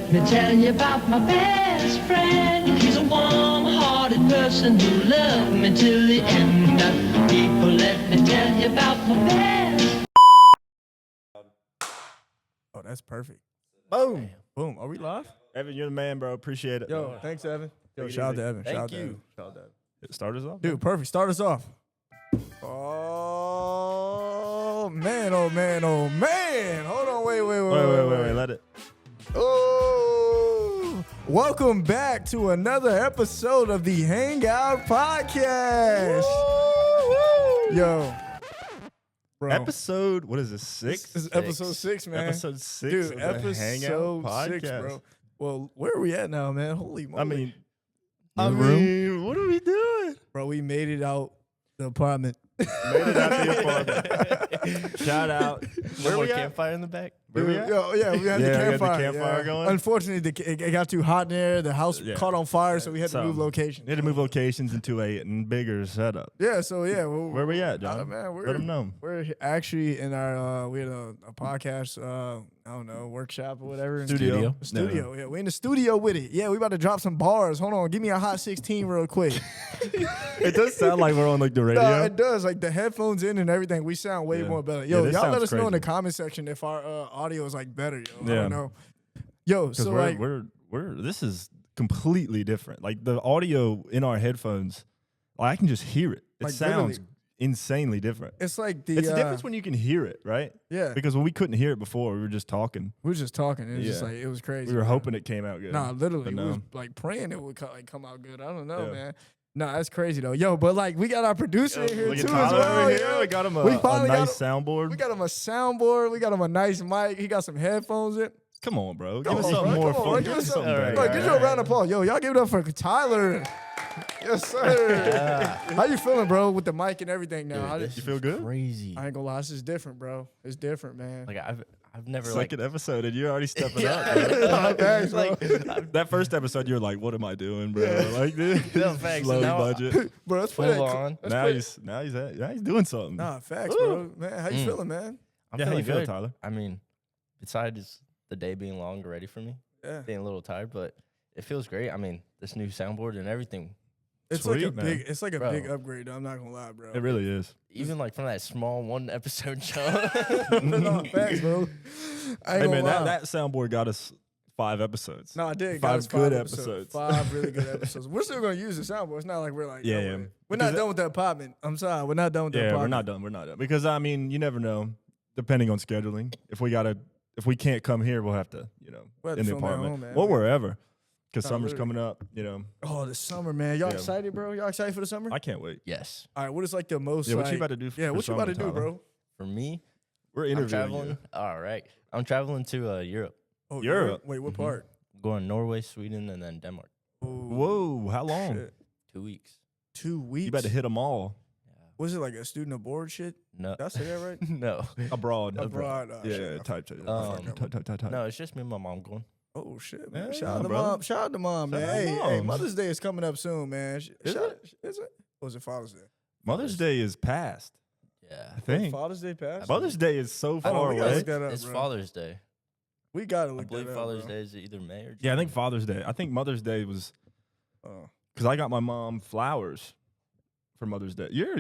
let me tell you about my best friend. He's a warm-hearted person who loved me till the end. People, let me tell you about my best. Oh, that's perfect. Boom. Boom. Are we live? Evan, you're the man, bro. Appreciate it. Yo, thanks, Evan. Yo, Take it shout out easy. to Evan. Thank Shout out to you. Evan. Shout out to Evan. Start us off. Dude, perfect. Start us off. Oh, man. Oh, man. Oh, man. Hold on. Wait. Wait. Let it. Oh, welcome back to another episode of the Hangout podcast. Yo, bro. Episode, what is this, 6? This is episode 6, man. Episode 6 Dude, of the episode Hangout podcast. 6, bro. Well, where are we at now, man? Holy moly. I mean, what are we doing? Bro, we made it out the apartment. Made it out the apartment. Shout out. No more campfire in the back. Where we at? Yo, yeah, we had Yeah, the we got the campfire. campfire going. Unfortunately, it got too hot in there. The house Yeah. caught on fire, so we had to move locations. We had to move locations into a bigger setup. Yeah, so yeah. Where we at, John? Man, Let them know. We're actually in our, we had a podcast, I don't know, workshop or whatever. Studio. Studio, yeah. We're in the studio with it. Yeah, we about to drop some bars. Hold on, give me a hot 16 real quick. It does sound like we're on like the radio. No, it does. Like the headphones in and everything, we sound way more better. Yo, this y'all let sounds us know in the crazy. comment section if our audio is like better, yo. I Yeah. don't know. Yo, so like, we're this is completely different. Like the audio in our headphones, like, I can just hear it. It Like, sounds literally. insanely different. it's like the It's a difference when you can hear it, right? yeah, Because when we couldn't hear it before, we were just talking. we were just talking. It was just Yeah. like it was crazy. We were man. hoping it came out good. Nah, literally, But we no. was like praying it would come out good. I don't know, Yeah. man. Nah, that's crazy though. Yo, but like we got our producer in here Look too at as Tyler well. over here. yo. We got him We a finally got nice soundboard. We got him a soundboard. We got him a nice mic. He got some headphones in. Come on, bro. Come Give us on, something bro. more Come on, fun. give us something. better. Like, get you a round of applause. Yo, y'all give it up for Tyler. Yes, sir. How you feeling, bro, with the mic and everything now? How You feel good? Crazy. I ain't gonna lie, this is different, bro. It's different, man. Like I've never Second episode, and you're already stepping up. Nah, thanks, bro. That first episode, you're like, "What am I doing, bro?" Like this, No, facts. low Now- budget. Bro, let's Full play that. on. Let's Now play- he's doing something. Nah, facts, Woo. bro. Man, how you feeling, man? I'm Yeah, how feeling you feeling, good. Tyler? I mean, besides the day being long already for me, Yeah. being a little tired, but it feels great. I mean, this new soundboard and everything. It's like a Sweet, man. big, it's like a Bro. big upgrade. Though, I'm not gonna lie, bro. It really is. Even like from that small one episode show. No, facts, bro. I ain't Hey gonna man, lie. that soundboard got us 5 episodes. No, I did. 5 Got us good episodes. episodes. 5 really good episodes. We're still gonna use the soundboard. It's not like we're like Yeah, done yeah. with it. We're Because not done with the apartment. I'm sorry, we're not done with the Yeah, apartment. we're not done. Because I mean, you never know. Depending on scheduling, if we can't come here, we'll have to, We'll have to in the film at apartment home, man. or wherever. Because Nah, summer's literally. coming up. Oh, the summer, man. Y'all Yeah. excited, bro? Y'all excited for the summer? I can't wait. Yes. All right, what is like the most? Yeah, what you like- about to do for Yeah, what you about to summer, do, Tyler? bro? For me, We're I'm interviewing traveling. you. All right. I'm traveling to Europe. Oh, Europe? Wait, what Mm-hmm. part? I'm going to Norway, Sweden, and then Denmark. Oh, Whoa, how long? shit. 2 weeks. 2 weeks. You better hit them all Was it like a student aboard shit? No. Did I say that right? no. abroad. Abroad. Oh, shit. Yeah, type. Um, No, it's just me and my mom going. Oh shit, man! Yeah, Shout out to brother. mom. Shout out to mom, man. Shout out to Hey, moms. Mother's Day is coming up soon, man. Is Is it? Or is it Father's Day? Mother's Day is past. Yeah. I think Father's Day passed. Mother's Day is so I know, far we gotta away. look that up, It's bro. Father's Day. We gotta I look believe that up. Father's bro. Day is either May or June. Yeah, I think Father's Day. I think Mother's Day was Oh. because I got my mom flowers for Mother's Day. You're.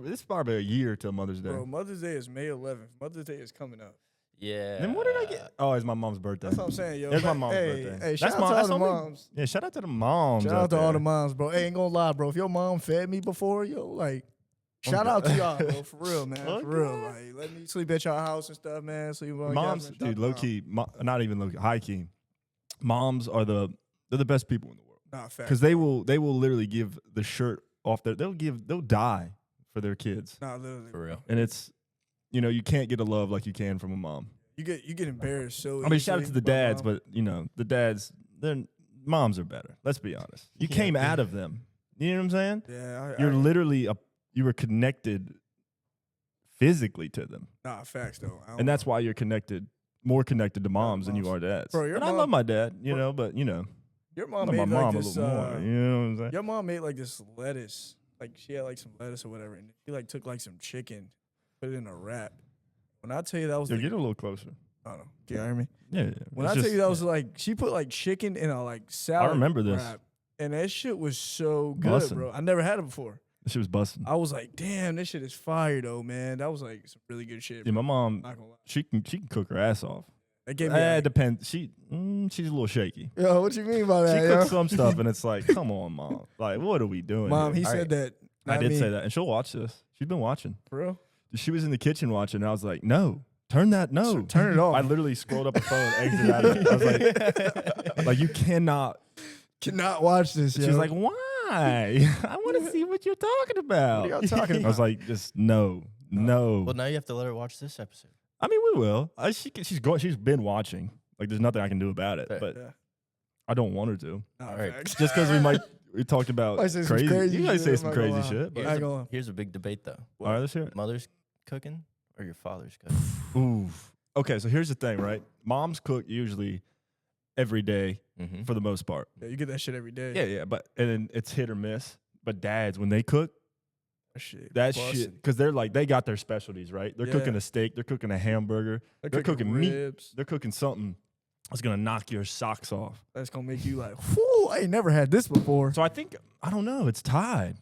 It's probably a year till Mother's Day. Bro, Mother's Day is May 11th. Mother's Day is coming up. Yeah. Then what did I get? Oh, it's my mom's birthday. That's what I'm saying, yo. It's my Man, mom's hey, birthday. Hey, shout That's out to all the only- moms. Yeah, shout out to the moms. Shout out to all the there. moms, bro. Hey, ain't gonna lie, bro. If your mom fed me before, yo, like, shout out to y'all, bro. For real, man. For real. Like, let me sleep at y'all house and stuff, man. Sleep on Moms, couch, man. dude, Shout low out to key, not even low key, high key. Moms are they're the best people in the world mom. Nah, facts. because they will literally give the shirt off they'll die for their kids, Nah, literally. For real. and it's you can't get a love like you can from a mom. You get embarrassed so I mean, shout out to easily the by dads, mom. but the dads, their moms are better. Let's be honest. You Yeah, came yeah. out of them. You know what I'm saying? Yeah, You're literally you were connected physically to them, nah, facts though. I don't and that's know. why you're more connected to moms than you are dads. Bro, your and I mom- love my dad, but your I mom love made my like mom this. a little more. You know what I'm saying? Your mom made like this lettuce. Like she had like some lettuce or whatever, and she like took like some chicken, put it in a wrap. When I tell you that was Yo, the, get a little closer. I don't know. Can you hear me? Yeah. When it's I tell just- you that was like, she put like chicken in a like salad. remember this. wrap, and that shit was so good, Bussin'. bro. I never had it before. She was busting. I was like, damn, this shit is fire though, man. That was like some really good shit. Yeah, my mom, Not gonna lie. she can cook her ass off. That gave me. It depends. She's a little shaky. Yo, what you mean by She that? cooks yo? some stuff, and it's like, come on, mom. Like, what are we doing? Mom, here? he said that. I not did me. say that, and she'll watch this. She's been watching. For real? She was in the kitchen watching, and I was like, no, turn that, no. Turn it off. I literally scrolled up a phone, exited out of it. I was like, you cannot. Cannot watch this. She yo. was like, why? I want to see what you're talking about. What are y'all talking I was about? like, just no. Well, now you have to let her watch this episode. I mean, we will. She's been watching. Like, there's nothing I can do about it, Fair. but Yeah. I don't want her to. Nah, All right. facts. Just because we talked about I say some crazy. crazy You guys shit, say I'm some not gonna crazy lie. shit. But I ain't gonna- Here's a big debate, though. all right, let's hear it. Mother's cooking or your father's cooking? Ooh. Okay, so here's the thing, right? Moms cook usually every day Mm-hmm. for the most part. Yeah, you get that shit every day. Yeah, but and then it's hit or miss. But dads, when they cook, That shit. that bussin'. shit, because they're like they got their specialties, right? They're Yeah. cooking a steak, they're cooking a hamburger, they're cooking meat. ribs. they're cooking something that's gonna knock your socks off. That's gonna make you like, whoo, I ain't never had this before. So I think I don't know, it's tied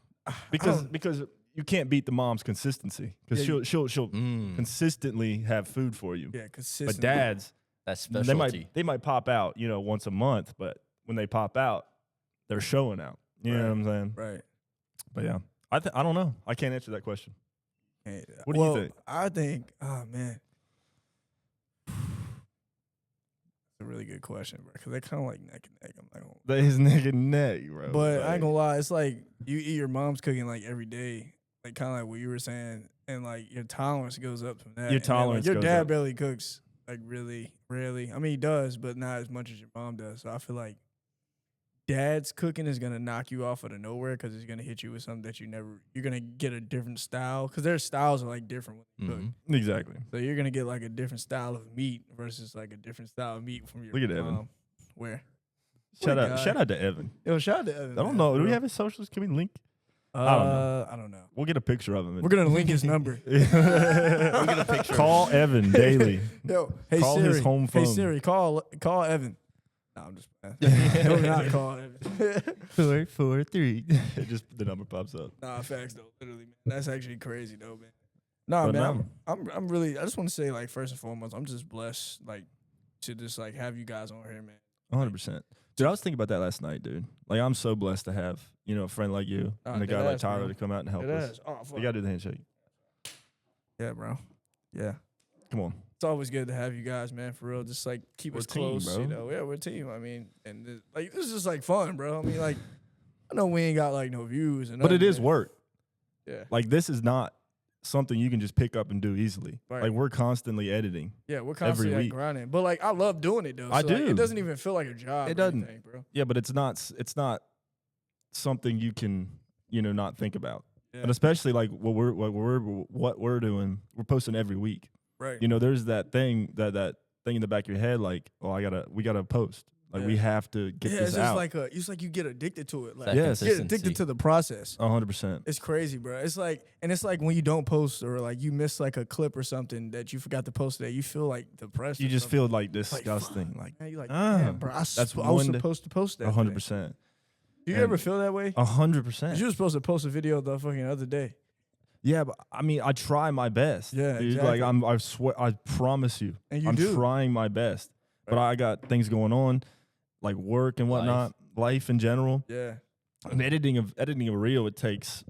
because don't- because you can't beat the mom's consistency because Yeah, she'll consistently have food for you. Yeah, consistent. But dads, That's they specialty. might pop out, once a month, but when they pop out, they're showing out. You know what I'm saying? Right. But yeah, I don't know. I can't answer that question. Hey, What do you well, think? I think, oh man, it's a really good question, bro. Because they're kind of like neck and neck. I'm not gonna, That is neck and neck, bro. but I Like, ain't gonna lie, it's like you eat your mom's cooking like every day, like kind of like what you were saying, and like your tolerance goes up from that. Your And then, like, tolerance your goes dad up. barely cooks, like really, rarely. I mean, he does, but not as much as your mom does. So I feel like dad's cooking is gonna knock you off out of nowhere because it's gonna hit you with something that you're gonna get a different style because their styles are like different when they cook. Mhm. exactly. So you're gonna get like a different style of meat versus like a different style of meat from your Look at Evan. mom. Where? Shout What a out, guy. shout out to Evan. Yo, shout out to Evan. I don't man, know. for Do we real. have his socials? Can we link? I don't know. We'll get a picture of him. We're gonna link his number. We'll get a picture. Call Evan daily. Yo, hey Call Siri. his home Hey phone. Siri, call Evan. No, I'm just playing. Do not call Evan. 443. Just the number pops up. Nah, facts though. Literally, man. That's actually crazy though, man. Nah, But man. no. I'm really. I just want to say, like, first and foremost, I'm just blessed, like, to just like have you guys on here, man. 100%. Dude, I was thinking about that last night, dude. Like, I'm so blessed to have, a friend like you and a guy like deadass, Tyler bro. to come out and help It us. is. Oh, fuck. We got to do the handshake. Yeah, bro. Yeah. Come on. It's always good to have you guys, man, for real. Just like keep We're us a team, close, bro. you know. Yeah, we're a team. I mean, and like this is just like fun, bro. I mean, like I know we ain't got like no views, and But it nothing, is man. work. Yeah, Like, this is not something you can just pick up and do easily. Right. Like, we're constantly editing. yeah, we're constantly like, week. grinding. But like, I love doing it though. I So, like, do. it doesn't even feel like a job. It or doesn't. anything, bro. Yeah, but it's not something you can, not think about. Yeah. And especially like what we're doing, we're posting every week. Right. There's that thing that thing in the back of your head, like, oh, we gotta post. Like, we Yeah. have to get yeah, this it's just out. it's like you get addicted to it. Like, That Yes. you get consistency. addicted to the process. 100%. It's crazy, bro. It's like when you don't post or like you miss like a clip or something that you forgot to post today, you feel like depressed. You or just something. feel like disgusting. Like, Man, you like, Ah, man, bro. I that's was one day- supposed to post that. 100%. Do you And- ever feel that way? 100%. You were supposed to post a video the fucking other day. Yeah, but I mean, I try my best. Yeah, dude. exactly. Like, I swear, I promise you, And you I'm do. trying my best. But Right. I got things going on, like work and whatnot, life in general. Yeah. And editing of a reel, it takes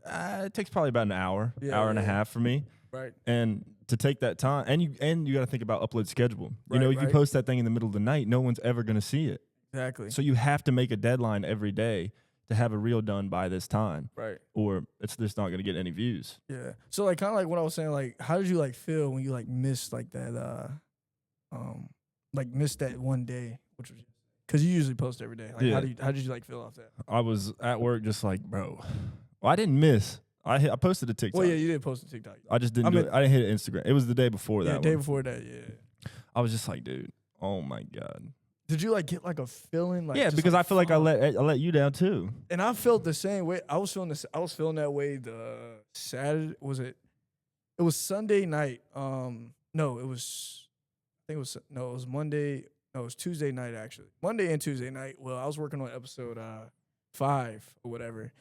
probably about an hour, Yeah, hour and a yeah. half for me. Right. And to take that time, and you got to think about upload schedule. Right, You right. post that thing in the middle of the night, no one's ever gonna see it. Exactly. So you have to make a deadline every day to have a reel done by this time, Right. or it's just not gonna get any views. Yeah. So like kind of like what I was saying, like how did you like feel when you like missed like that missed that one day, which was because you usually post every day. Like Yeah. how did you like feel off that? I was at work just like, bro. Well, I didn't miss. I posted a TikTok. Well, yeah, you did post a TikTok. I just didn't I do mean- it. I didn't hit Instagram. It was the day before Yeah, that day one. before that. Yeah. I was just like, dude, oh my god. Did you like get like a feeling like yeah, just, because like, I feel like I fuck? let you down too. And I felt the same way. I was feeling this. I was feeling that way. The Saturday was it? It was Sunday night. No, it was. think it was Monday. No, it was Tuesday night actually. Monday and Tuesday night. Well, I was working on episode 5 or whatever,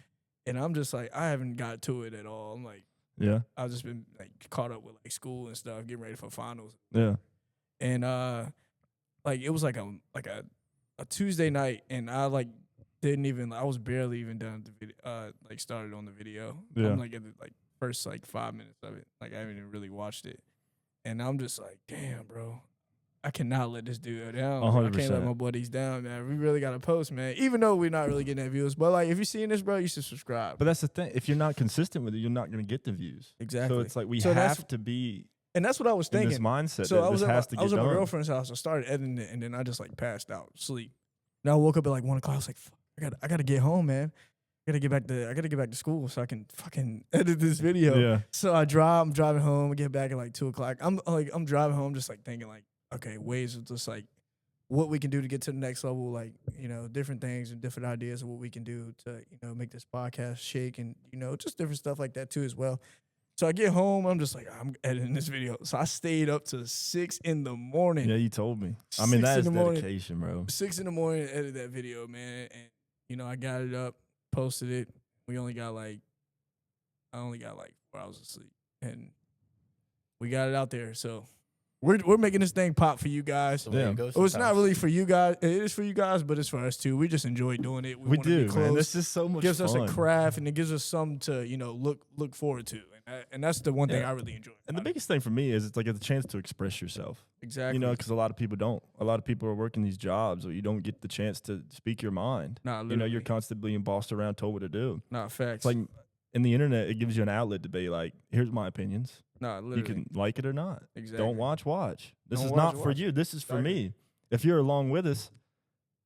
and I'm just like, I haven't got to it at all. I'm like, Yeah. I've just been like caught up with like school and stuff, getting ready for finals. Yeah. And like it was like a Tuesday night, and I like didn't even, I was barely even done with the video, like started on the video. Yeah. I'm like at the like first like 5 minutes of it. Like I haven't even really watched it. And I'm just like, damn, bro. I cannot let this dude go down. I can't let 100%. my buddies down, man. We really gotta post, man. Even though we're not really getting that views. But like if you're seeing this, bro, you should subscribe. But that's the thing. If you're not consistent with it, you're not going to get the views. Exactly. So it's like we So that's- have to be And that's what I was in thinking. this mindset So that I was this has to I get was at my done. girlfriend's house. I started editing it, and then I just like passed out, sleep. Now I woke up at like 1 o'clock. I was like, fuck, I gotta get home, man. I gotta get back to school so I can fucking edit this video. Yeah. So I'm driving home, I get back at like 2 o'clock. I'm driving home just like thinking like, okay, ways of just like what we can do to get to the next level, like, you know, different things and different ideas of what we can do to, you know, make this podcast shake and, you know, just different stuff like that too as well. So I get home, I'm just like, I'm editing this video. So I stayed up to 6 in the morning. Yeah, you told me. I mean, 6 that in is the morning. dedication, bro. 6 in the morning to edit that video, man. And, you know, I got it up, posted it. I only got like 4 hours of sleep. And we got it out there. So we're making this thing pop for you guys. The way Yeah. it goes Well, it's not sometimes. really for you guys. It is for you guys, but it's for us too. We just enjoy doing it. We wanna be do, man. close. This is so much gives fun. us a craft, and it gives us something to, you know, look forward to. And that's the one thing Yeah. I really enjoy. And the about it. biggest thing for me is it's like a chance to express yourself. Exactly. You know, because a lot of people don't. A lot of people are working these jobs where you don't get the chance to speak your mind. Nah, You know, you're literally. constantly being bossed around, told what to do. Nah, facts. It's like in the internet, it gives you an outlet to be like, here's my opinions. nah, literally. You can like it or not. Exactly. Don't watch. This Don't is watch, not for watch. you. This is for Exactly. me. If you're along with us,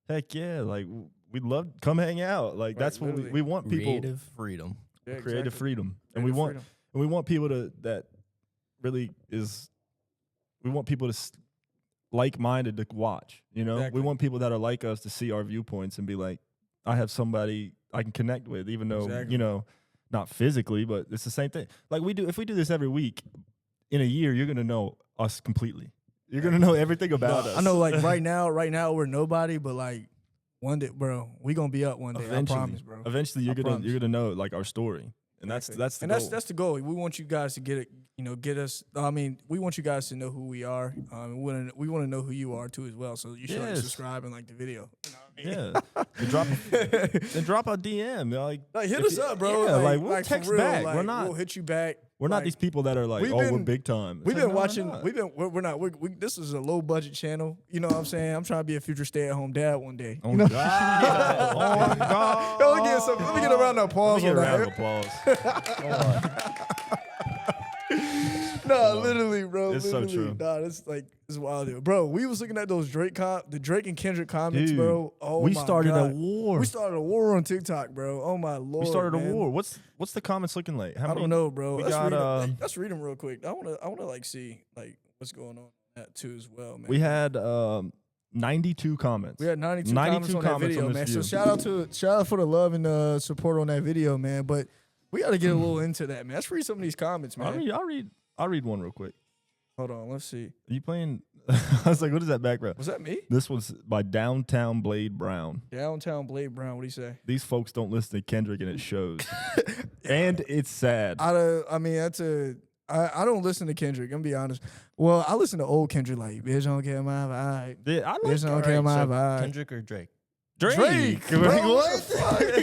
heck yeah. Like, we'd love to come hang out. Like, Right, that's what literally. we want people. Creative freedom. Yeah, Creative exactly. freedom. And Creative we want freedom. and we want people to that really is we want people to like-minded to watch, you know? Exactly. We want people that are like us to see our viewpoints and be like, I have somebody I can connect with, even though, Exactly. you know, not physically, but it's the same thing. Like if we do this every week, in a year, you're gonna know us completely. You're gonna know everything about us. I know, like right now we're nobody, but like one day, bro, we gonna be up one day. I promise, bro. Eventually, you're I gonna promise. know like our story, and Exactly. that's the and goal. that's the goal. We want you guys to get it, you know, get us. I mean, we want you guys to know who we are. We want to know who you are too as well. So you should like Yes. subscribe and like the video. You know what I mean? Yeah, then drop a DM. Like, Like hit if us you- up, bro. Yeah, like we'll for text real, back. like, We're not We'll hit you back. we're not Like, these people that are like, we've we're been- big time. It's We've like, been no, we're watching. not. We're not. This is a low budget channel. You know what I'm saying? I'm trying to be a future stay at home dad one day. Oh You know? God! Oh God! Yo, let me get a round of applause Let me get a on round that. of applause. No, literally, bro. It's so literally. true. Nah, it's like it's wild, dude. Bro. We was looking at those the Drake and Kendrick comments, Dude, bro. Oh we my started God. a war. We started a war on TikTok, bro. Oh my lord. We started man. a war. What's the comments looking like? How I many? don't know, bro. we Let's got, read them. Let's read them real quick. I wanna like see like what's going on that too as well, man. We had 92 comments. We had 92 92 comments on that video, on man. this So view. shout out for the love and support on that video, man. But we got to get a little into that, man. Let's read some of these comments, man. I'll read one real quick. Hold on, let's see. Are you playing? I was like, what is that background? Was that me? This was by Downtown Blade Brown. Downtown Blade Brown. What do you say? These folks don't listen to Kendrick and it shows. And it's sad. I mean, I don't listen to Kendrick. I'm gonna be honest. Well, I listen to old Kendrick, like bitch don't care my vibe. Yeah, I Bitch don't like care my so vibe. Kendrick or Drake? Drake. bro, Like, what the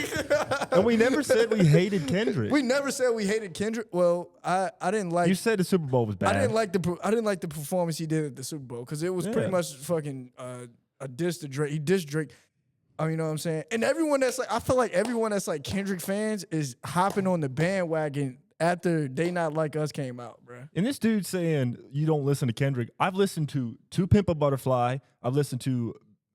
fuck? And we never said we hated Kendrick. We never said we hated Kendrick. Well, I didn't like. You said the Super Bowl was bad. I didn't like the performance he did at the Super Bowl because it was pretty Yeah. much fucking a diss to Drake. He dissed Drake. I mean, you know what I'm saying? And everyone that's like, I feel like everyone that's like Kendrick fans is hopping on the bandwagon after They Not Like Us came out, bro. And this dude saying you don't listen to Kendrick. I've listened to Pimp a Butterfly. I've listened to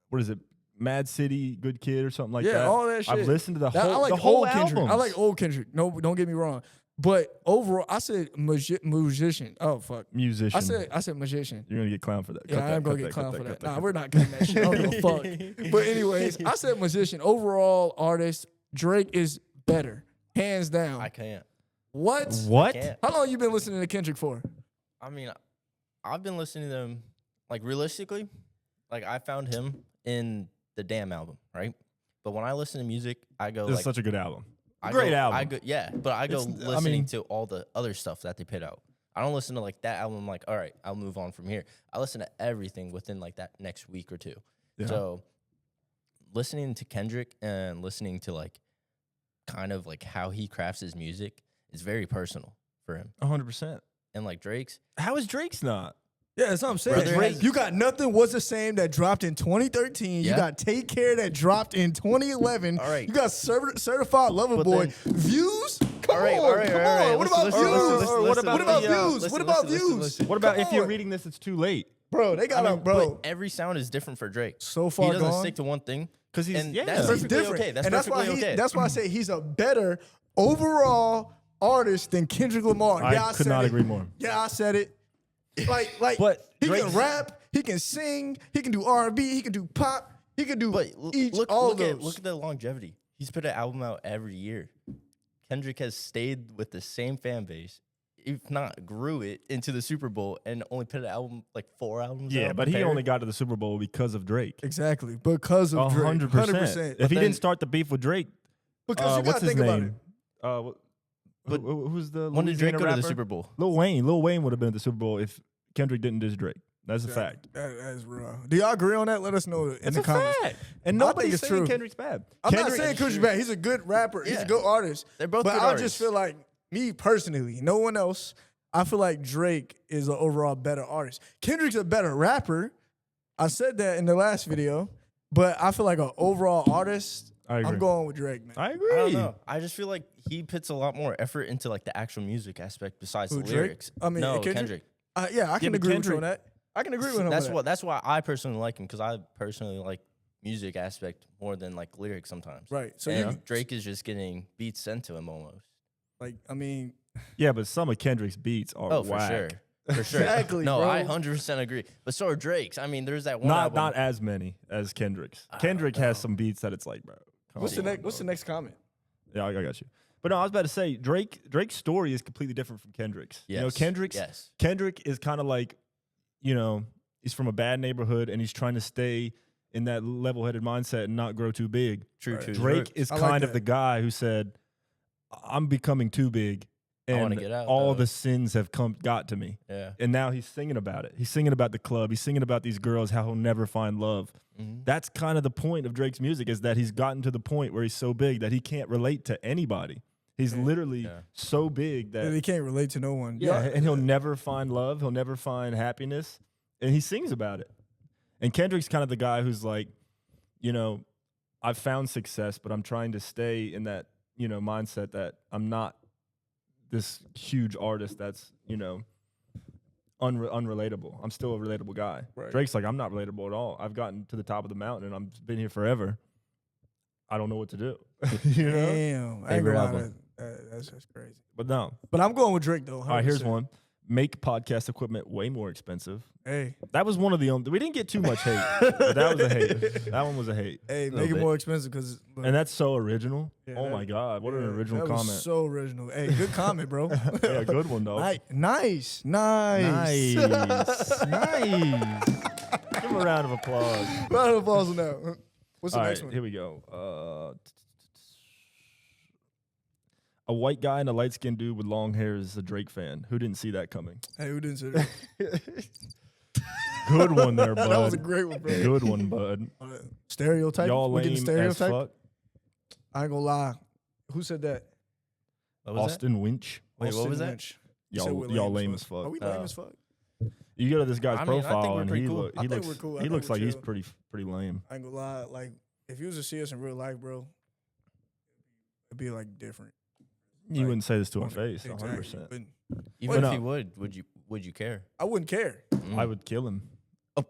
what is it, Mad City, Good Kid, or something like that. Yeah, all that shit. I've listened to the Now, whole I like the whole old Kendrick. I albums. like old Kendrick. No, don't get me wrong. But overall, I said musician. Oh fuck. musician. I said magician. You're gonna get clowned for that. Yeah, Cut I that, am gonna cut get cut clowned for cut that. Nah, cut we're not cutting that shit. I don't give a fuck. But anyways, I said musician. Overall artist, Drake is better, hands down. I can't. What? What? Can't. How long you been listening to Kendrick for? I mean, I've been listening to them like realistically, like I found him in the Damn album, right? But when I listen to music, I go This like is such a good album. I Great go, album. I go, yeah, but I go It's- I listening mean- to all the other stuff that they put out. I don't listen to like that album. I'm like, all right, I'll move on from here. I listen to everything within like that next week or two. Yeah. So listening to Kendrick and listening to like kind of like how he crafts his music is very personal for him. 100%. And like Drake's, How is Drake's not? Yeah, that's what I'm saying. Brother has- You got Nothing Was the Same that dropped in 2013. You Yeah. got Take Care that dropped in 2011. All right. You got Certified Lover But Boy. then- Views? Come All right, on, all right, come all right. on. What Listen, about listen, views? listen, Or what about What about the, views? listen, What about listen, views? listen. What about Come if you're on. reading this, it's too late? Bro, they got I mean, a bro. but every sound is different for Drake. So He far doesn't gone. stick to one thing. Because he's, And yeah. that's He's perfectly different. okay. That's and perfectly okay. That's why I say he's a better overall artist than Kendrick Lamar. I could said not it. agree more. Yeah, I said it. Like, But he Drake's- can rap, he can sing, he can do R&B, he can do pop, he can do But all look those. at the longevity. He's put an album out every year. Kendrick has stayed with the same fan base, if not grew it into the Super Bowl, and only put an album like 4 albums. Yeah, out but he compared. only got to the Super Bowl because of Drake. Exactly, because of Drake. 100%. If he then- didn't start the beef with Drake, Because you what's gotta his think about it. name? But Who's the when did Louisiana Drake go to the rapper? Super Bowl? Lil Wayne. Lil Wayne would have been at the Super Bowl if Kendrick didn't diss Drake. That's a fact. That's real. Do y'all agree on that? Let us know in It's the a comments. fact. And I think nobody's it's saying true. Kendrick's bad. I'm not Kendrick- saying Kendrick's bad. He's a good rapper. He's a Yeah. good artist. They're both But good I artists. just feel like, me personally, no one else, I feel like Drake is an overall better artist. Kendrick's a better rapper. I said that in the last video. But I feel like an overall artist, I agree. I'm going with Drake, man. I agree. I don't know. I just feel like he puts a lot more effort into like the actual music aspect besides Who, the Drake? lyrics. I mean, no, Kendrick? Kendrick. Yeah, I can but agree with you Kendrick- on that. I can agree with him That's on what. That's why I personally like him, because I personally like music aspect more than like lyrics sometimes. that. Right. So And you, Drake is just getting beats sent to him almost. like, I mean, Yeah, but some of Kendrick's beats are Oh, whack. for sure. For sure. Exactly, No, bro. I 100% agree. But so are Drake's. I mean, there's that one Not album. not as many as Kendrick's. Kendrick has some beats that it's like, bro. come what's the on, next? What's bro. the next comment? Yeah, I got you. But no, I was about to say Drake's story is completely different from Kendrick's. Yes. You know, Yes. Kendrick is kind of like, you know, he's from a bad neighborhood and he's trying to stay in that level-headed mindset and not grow too big. True, Right. true. Drake is I like kind of that. the guy who said, "I'm becoming too big, I wanna and get out, all though." the sins have got to me." Yeah. And now he's singing about it. He's singing about the club. He's singing about these girls, how he'll never find love. Mhm. That's kind of the point of Drake's music, is that he's gotten to the point where he's so big that he can't relate to anybody. He's literally Yeah. so big that He can't relate to no one. yeah, and he'll never find love. He'll never find happiness, and he sings about it. And Kendrick's kind of the guy who's like, you know, I've found success, but I'm trying to stay in that, you know, mindset that I'm not this huge artist that's, you know, unrelatable. I'm still a relatable guy. Right. Drake's like, I'm not relatable at all. I've gotten to the top of the mountain and I've been here forever. I don't know what to do. You know? Damn. I ain't Favorite gonna lie, album? that's just crazy. But no. But I'm going with Drake though. All right, here's 100%. one. Make podcast equipment way more expensive. Hey, That was one of the only. We didn't get too much hate. But that was a hate. That one was a hate. hey, Little make it bit. more expensive because. And that's so original. Yeah, oh that- my God, what an original that was comment. so original. Hey, good comment, bro. Yeah, good one though. Nice. Nice. Nice. Give him a round of applause. Round of applause on that. What's the All next right, one? here we go. A white guy and a light skinned dude with long hair is a Drake fan. Who didn't see that coming? Hey, who didn't say that? Good one there, bud. That was a great one, bro. Good one, bud. Stereotype. Y'all We getting lame as stereotype. fuck. I ain't gonna lie. Who said that? What was that? Austin Winch. Wait, what Austin was that? Lynch. You said we're Y'all lame as fuck. Are we lame as fuck? You go to this guy's I mean, I think profile we're and pretty he, cool. look, I he think looks we're cool. I he think looks we're like he's chill. pretty lame. I ain't gonna lie. Like, if you was to see us in real life, bro, it'd be like different. You Like, wouldn't say this to our Exactly. face, 100%. But Even But if he no. would you care? I wouldn't care. I would kill him. Oh.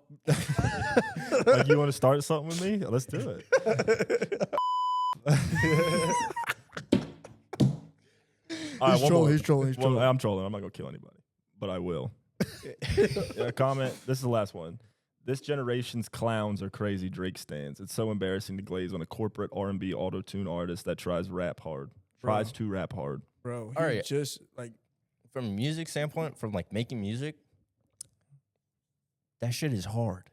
Like, you want to start something with me? Let's do it. All right, He's one trolling, more. he's trolling, he's One- trolling. I'm trolling. I'm not gonna kill anybody, but I will. Comment. This is the last one. This generation's clowns are crazy Drake stands. It's so embarrassing to glaze on a corporate R&B auto-tune artist that tries to rap hard. Bro, he Alright. just like From a music standpoint, from like making music, that shit is hard.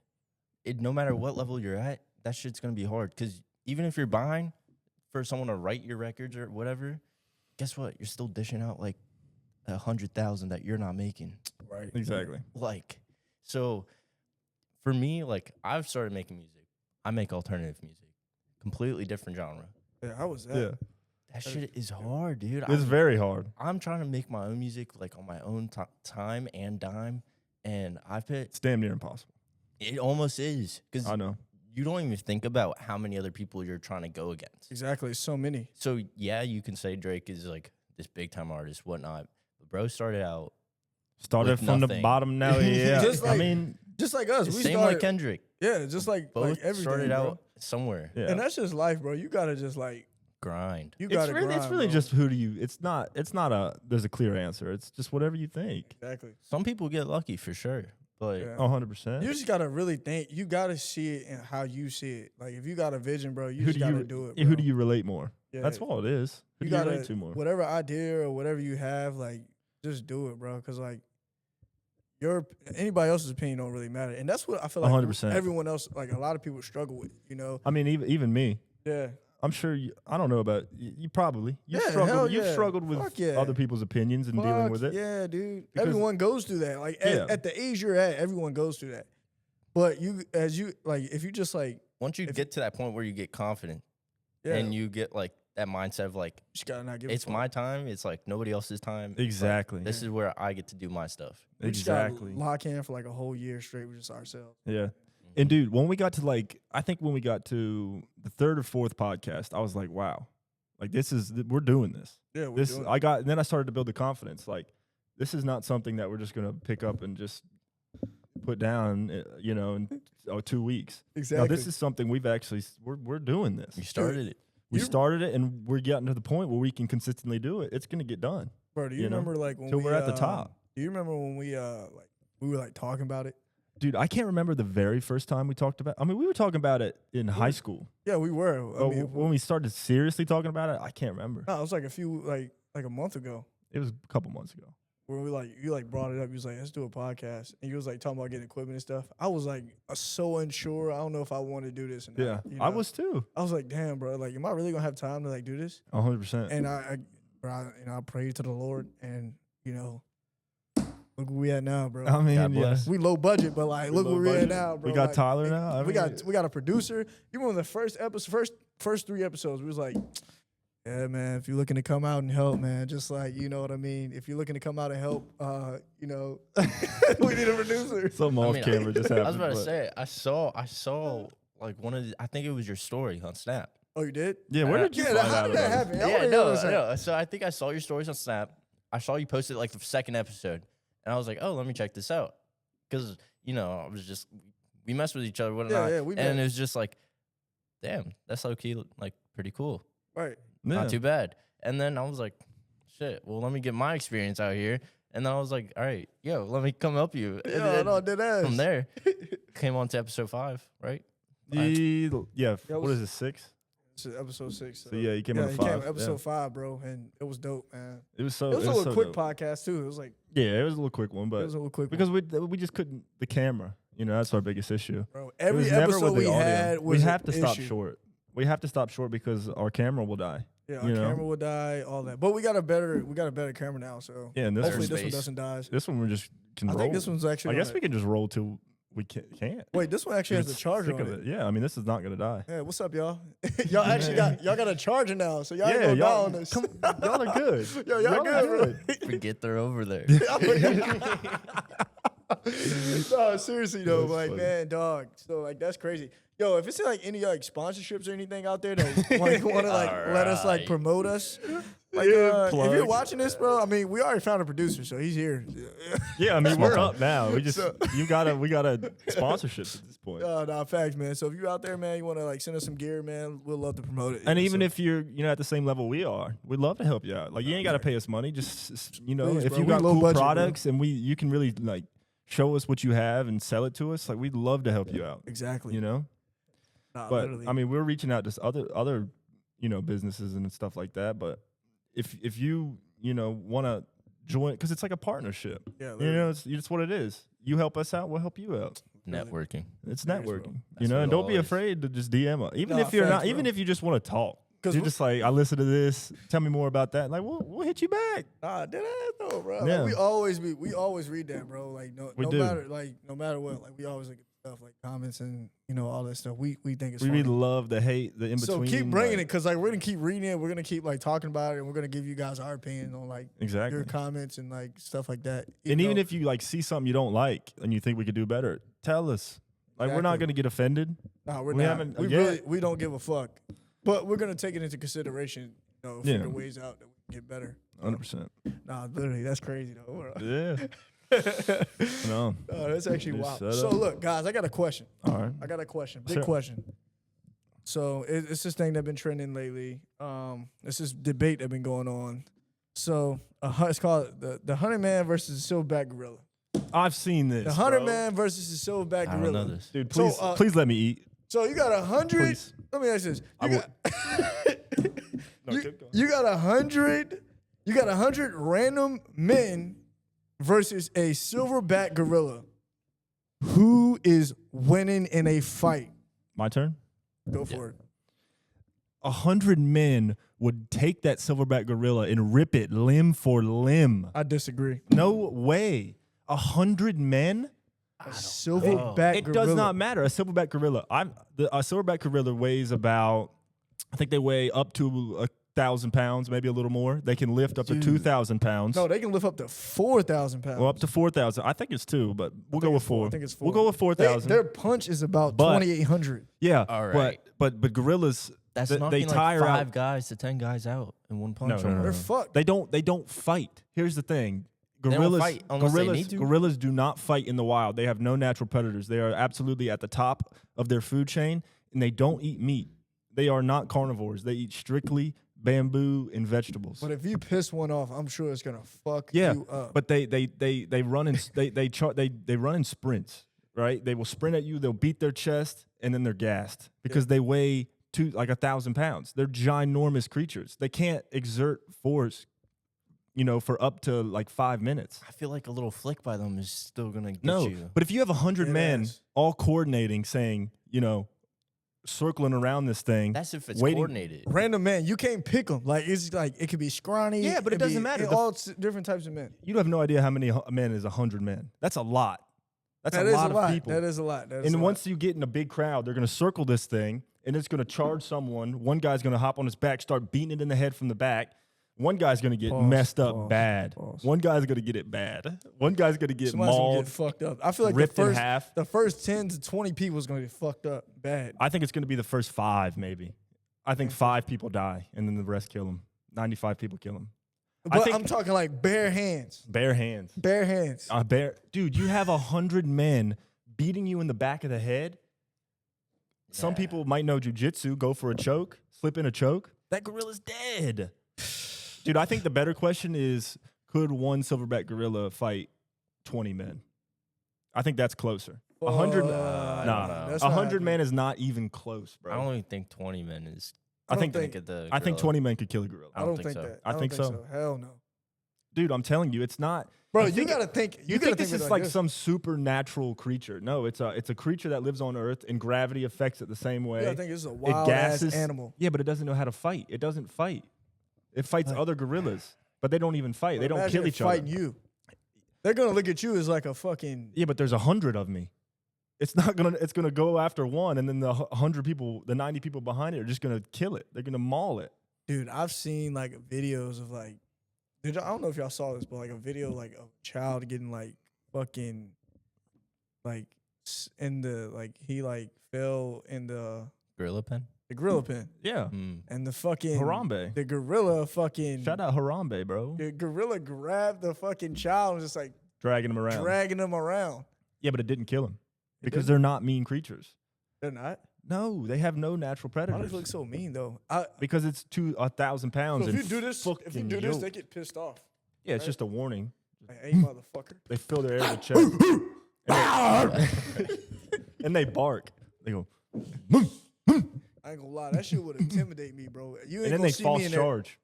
No matter what level you're at, that shit's gonna be hard. Because even if you're behind for someone to write your records or whatever, guess what? You're still dishing out like 100,000 that you're not making. Right. Exactly. Like, so for me, like I've started making music. I make alternative music, completely different genre. Yeah, how was that? Yeah. That shit is hard, dude. It's very hard. I'm trying to make my own music like on my own time and dime, and It's damn near impossible. it almost is because I know. you don't even think about how many other people you're trying to go against. Exactly. So many. So yeah, you can say Drake is like this big time artist, whatnot. But bro started out Started with from the nothing. bottom now. Yeah. Just I like- mean, Just like us. We same started, like Kendrick. Yeah, just like Both everything, started bro. out somewhere. yeah. And that's just life, bro. You gotta just like Grind. you It's gotta really, grind, it's really bro. just who do you? It's not there's a clear answer. It's just whatever you think. exactly. Some people get lucky for sure, but Yeah. 100%. You just gotta really think. You gotta see it and how you see it. Like if you got a vision, bro, you who just do gotta you do it. yeah, who bro. do you relate more? Yeah. That's all it is. Who You do you gotta relate to more? whatever idea or whatever you have, like just do it, bro. Cause like anybody else's opinion don't really matter, and that's what I feel like 100%. everyone else, like a lot of people struggle with. You know? I mean, even me. Yeah. I'm sure I don't know about you. Probably you've Yeah, struggled. hell You've yeah. struggled with Fuck yeah. other people's opinions and dealing Fuck with it. Yeah, dude. Because- Everyone goes through that. Like Yeah. at the age you're at, everyone goes through that. But if you just like, once you get to that point where you get confident yeah, and you get like that mindset of like just gotta not give. a it's fuck. my time, it's like nobody else's time. It's like, Exactly. this is where I get to do my stuff. We just gotta Exactly. lock in for like a whole year straight with just ourselves. Yeah. And dude, when we got to I think when we got to the third or fourth podcast, I was like, wow, like we're doing this. Yeah, we're doing it. And then I started to build the confidence. Like, this is not something that we're just gonna pick up and just put down, in 2 weeks. Exactly. No, this is something we're doing this. You started it. We started it, and we're getting to the point where we can consistently do it. It's gonna get done. Bro, do you you know, remember like when till we we're at the top. Do you remember when we we were like talking about it? Dude, I can't remember the very first time we talked about. I mean, we were talking about it in high school. Yeah, we were. I mean, When we started seriously talking about it, I can't remember. no, it was like a few like a month ago It was a couple months ago. where you brought it up. You was like, let's do a podcast, and you was like talking about getting equipment and stuff. I was like so unsure. I don't know if I want to do this. Or not, Yeah, you I know? was too. I was like, damn, bro. Like, am I really gonna have time to like do this? 100%. And I prayed to the Lord, and look where we at now, bro. I mean, God yeah. bless. We low budget, but like, look low where we at budget. now, bro. We got Like, Tyler now. I we mean, got a producer. You remember the first episode, first 3 episodes? We was like, yeah, man. If you're looking to come out and help, man, just like you know what I mean. If you're looking to come out and help, we need a producer. something off camera just happened. I was about to but- say, I saw like I think it was your story on Snap. Oh, you did? Yeah, where did you Yeah, find how out did that about it? happen? I wanna Yeah, hear no, what I'm saying. So I think I saw your stories on Snap. I saw you posted like the second episode, and I was like, oh, let me check this out, because I was just we messed with each other, whatnot, yeah, we and met. it was just like, damn, that's low key like pretty cool, Right. Yeah. not too bad. And then I was like, shit, well, let me get my experience out here. And then I was like, all right, yo, let me come help you. And Yeah, then no, dead ass. from there, came on to episode 5, right? Yeah, That what was- is it, 6? This is episode 6. So yeah, you came yeah, on he 5. came yeah. episode 5, bro, and it was dope, man. It was so. It was a little so quick dope. podcast too. It was like Yeah, it was a little quick one, it but was a little quick because one, we just couldn't the camera. That's our biggest issue. bro. It was Every never episode with we the audio. had was we have an to stop issue. short. We have to stop short because our camera will die. Yeah, our you know? camera would die, all that. But we got a better camera now, so Yeah, and this hopefully one, this one space. doesn't die. this one we just can I roll. think this one's actually. I guess gonna- we can just roll till we can't. Wait, this one actually has the It's charger sick on of it. Yeah, I mean this is not gonna die. Yeah, what's up, y'all? y'all actually got a charger now, so y'all ain't Yeah, gonna die y'all, on this. y'all are good. Yo, y'all good, bro. Forget they're over there. No, seriously though, That's like funny. man, dog. So like that's crazy. Yo, if it's like any like sponsorships or anything out there that want to like let us like Alright. promote us, like Yeah, if you're plug. watching this, bro, I mean we already found a producer, so he's here. Yeah, I mean we're up now. We just So- we got sponsorships at this point. Nah, facts, man. So if you're out there, man, you want to like send us some gear, man, we'll love to promote it. And Yeah, even so- if you're at the same level we are, we'd love to help you out. Like you ain't got to pay us money. Just Please, if bro. you We got low cool budget, bro. products and you can really like show us what you have and sell it to us. Like we'd love to help you out. exactly, Nah, but literally. I mean we're reaching out to other businesses and stuff like that. But if you want to join, because it's like a partnership. yeah, It's what it is. You help us out, we'll help you out. networking. It's Figures, bro. networking, That's and what don't be it is. afraid to just DM her. Even Nah, if you're facts, not, bro. even if you just want to talk, 'Cause you're we- just like, I listen to this. Tell me more about that. Like, we'll hit you back. Nah, dead ass though, bro. Yeah. Like, we always read that, bro. Like We no do. matter what, like we always look at stuff like comments and all that stuff. We think it's We funny. really love the hate, the in So between. keep bringing like, it, because like we're gonna keep reading it. We're gonna keep like talking about it, and we're gonna give you guys our opinion on like Exactly. your comments and like stuff like that. And even though- if you like see something you don't like and you think we could do better, tell us. Like we're not Exactly. gonna get offended. nah, we're we not. haven't We yet. really we don't give a fuck. But we're gonna take it into consideration. Figure Yeah. ways out that we can get better. 100%. Nah, literally, that's crazy though. Yeah. No. Oh, that's actually Just wild. shut So up. look, guys, I got a question. All right. I got a question. Big Sure. question. So it's this thing that's been trending lately. It's this debate that's been going on. So it's called the 100-man versus the silverback gorilla. I've seen this. The 100-man versus the silverback I don't gorilla. know this. Dude, So, please, please let me eat. So you got 100. Please. Let me ask you this. I You will- got, No, keep going. you got 100. You got 100 random men versus a silverback gorilla. Who is winning in a fight? My turn. Go for it. 100 men would take that silverback gorilla and rip it limb for limb. I disagree. No way. 100 men? A silverback It gorilla. does not matter. A silverback gorilla. A silverback gorilla weighs about, I think they weigh up to 1,000 pounds, maybe a little more. They can lift up to 2,000 pounds. No, they can lift up to 4,000 pounds. Well, up to 4,000. I think it's 2, but we'll go with 4. I think it's 4. We'll go with 4,000. Their punch is about But- 2,800. Yeah. All right. But gorillas, That's they knocking tire like out. 5 guys to 10 guys out in one punch. No, no, no, They're no. fucked. They don't fight. Here's the thing. don't Gorillas, fight unless they need to. gorillas do not fight in the wild. They have no natural predators. They are absolutely at the top of their food chain, and they don't eat meat. They are not carnivores. They eat strictly bamboo and vegetables. But if you piss one off, I'm sure it's gonna fuck Yeah, you up. but they run in they run in sprints, right? They will sprint at you. They'll beat their chest, and then they're gassed because they weigh like 1,000 pounds. They're ginormous creatures. They can't exert force, for up to like 5 minutes. I feel like a little flick by them is still going to get No, you. but if you have 100 Dead men ass. all coordinating, saying, circling around this thing, That's if it's waiting- coordinated. Random man, you can't pick them. Like it's like it could be scrawny. Yeah, but it could be- doesn't matter. All different types of men. you have no idea how many men is 100 men. That's a lot. That's That a is lot of people. That is a lot. That is And a once you get in a big crowd, they're going to circle this thing, and it's going to charge someone. One guy's going to hop on his back, start beating it in the head from the back. One guy's going to get Pause, messed up pause, bad. pause. One guy's going to get it bad. One guy's going to get somebody's gonna mauled. get fucked up. I feel like ripped the in first half. the first 10 to 20 people is gonna get fucked up bad. I think it's going to be the first 5, maybe. I think 5 people die, and then the rest kill them. 95 people kill them. But think- I'm talking like bare hands. Bare hands. Bare hands. Dude, you have 100 men beating you in the back of the head. Some people might know jujitsu, go for a choke, slip in a choke. That gorilla's dead. Dude, I think the better question is, could one silverback gorilla fight 20 men? I think that's closer. 100, don't nah, know. That's not 100 happening. men is not even close, bro. I don't even think 20 men is. I think don't Think of the I think gorilla. 20 men could kill a gorilla. I don't think so. that. I don't think so. Hell no. Dude, I'm telling you, it's not. Bro, you you think- gotta think. You gotta think this of is it like this. some supernatural creature? No, it's a creature that lives on Earth, and gravity affects it the same way. You gotta think it's a It wild ass gasses. animal. Yeah, but it doesn't know how to fight. It doesn't fight. It fights other gorillas, but they don't even fight. They don't Imagine kill it each other. fighting you. They're gonna look at you as like a fucking. Yeah, but there's 100 of me. It's not gonna. It's gonna go after one, and then the 100 people, the 90 people behind it, are just gonna kill it. They're gonna maul it. Dude, I've seen like videos of like. I don't know if y'all saw this, but like a video like of a child getting like fucking like in the like he like fell in the Gorilla pen? gorilla pen Yeah, and the fucking Harambe. the gorilla fucking Shout out Harambe, bro. the gorilla grabbed the fucking child and just like Dragging him around. dragging him around. Yeah, but it didn't kill him because didn't? they're not mean creatures. They're not. No, they have no natural Why do predators. they look so mean though? Because it's 1,000 pounds. So if and you do this, fucking they yoked. get pissed off. Yeah, it's just a warning. Like, hey, motherfucker. They fill their air with chest. And they bark. They go, I ain't gonna lie, that shit would intimidate me, bro. You ain't and then gonna they see false me in there. charge.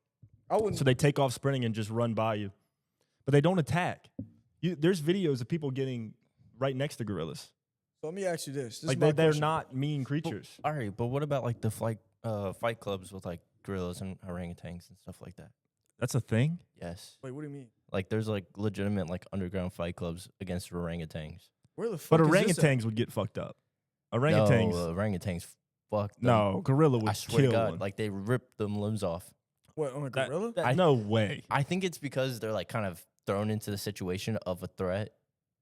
I wouldn't. So they take off sprinting and just run by you. But they don't attack. There's videos of people getting right next to gorillas. So let me ask you this. This Like is my they're question. not mean creatures. All right, but what about like the fight clubs with like gorillas and orangutans and stuff like that? That's a thing. Yes. Wait, what do you mean? Like there's like legitimate like underground fight clubs against orangutans. Where the fuck But is this at? orangutans would get fucked up. Orangutans. No, orangutans fucked them. No, gorilla would I swear kill to God, one. like they rip them limbs off. What, on a That- gorilla? that- no way. I think it's because they're like kind of thrown into the situation of a threat,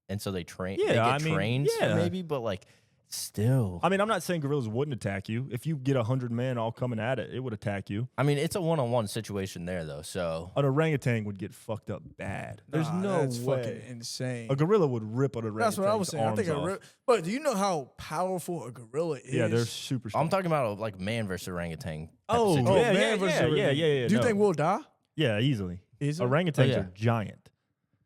and so they train. Yeah, they get I mean, trained yeah. maybe, but like still. I mean, I'm not saying gorillas wouldn't attack you. If you get 100 men all coming at it, it would attack you. I mean, it's a one-on-one situation there though. So An orangutan would get fucked up bad. There's Nah, no that's fucking way. insane. A gorilla would rip an orangutan's That's what I was saying. I think arms off. but do you know how powerful a gorilla is? Yeah, they're super strong. I'm talking about like man versus orangutan. type of Oh, situation. yeah, man versus yeah. Do you no. think we'll die? Yeah, easily. Easily? Orangutans yeah. are giant.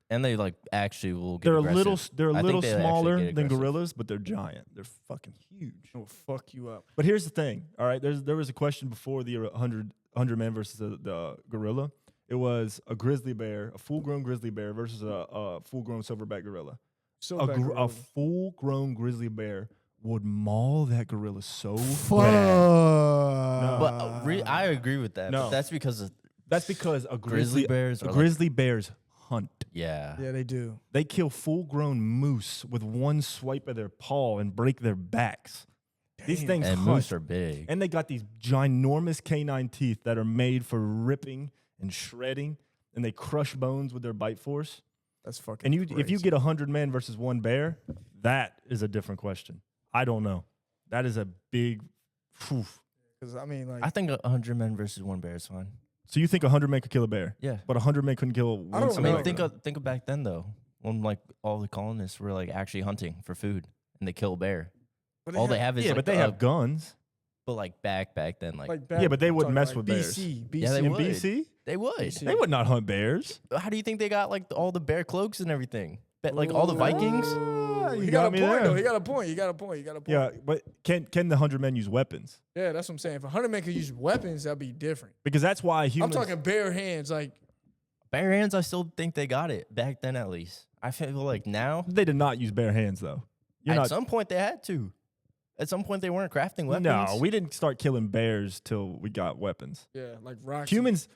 And they like actually will get They're aggressive. a I think little they actually smaller get than aggressive. gorillas, but they're giant. They're fucking huge. It will fuck you up. But here's the thing. All right, there was a question before the 100 man versus the gorilla. It was a grizzly bear, a full-grown grizzly bear versus a full-grown silverback gorilla. So A full-grown grizzly bear would maul that gorilla so fuck. bad. But I agree with that. No. But that's because of, That's because a grizzly bears are grizzly bears hunt. yeah. Yeah, they do. They kill full-grown moose with one swipe of their paw and break their backs. These Damn. things And hunt. moose are big. And they got these ginormous canine teeth that are made for ripping and shredding, and they crush bones with their bite force. That's fucking And if you crazy. get 100 men versus one bear, that is a different question. I don't know. That is a big. Whew. 'Cause, I mean, like, I think 100 men versus one bear is fine. So you think 100 men could kill a bear, Yeah. but 100 men couldn't kill one? I don't I mean, know. think of back then though, when like all the colonists were like actually hunting for food and they kill a bear. but All they have is Yeah, like but they a- have guns. but like back then like, like Yeah, but they I'm wouldn't talking mess like with bears. BC, Yeah, they In would. BC, they would. BC. they would not hunt bears. How do you think they got like all the bear cloaks and everything? Like all the Vikings. He got a point, though. He got a point. Yeah, but can the 100 men use weapons? Yeah, that's what I'm saying. If 100 men could use weapons, that'd be different. Because that's why humans. I'm talking bare hands. Like, Bare hands, I still think they got it back then at least. I feel like now, They did not use bare hands though. You're at not. some point they had to. At some point they weren't crafting weapons. No, we didn't start killing bears till we got weapons. yeah, like rocks. Humans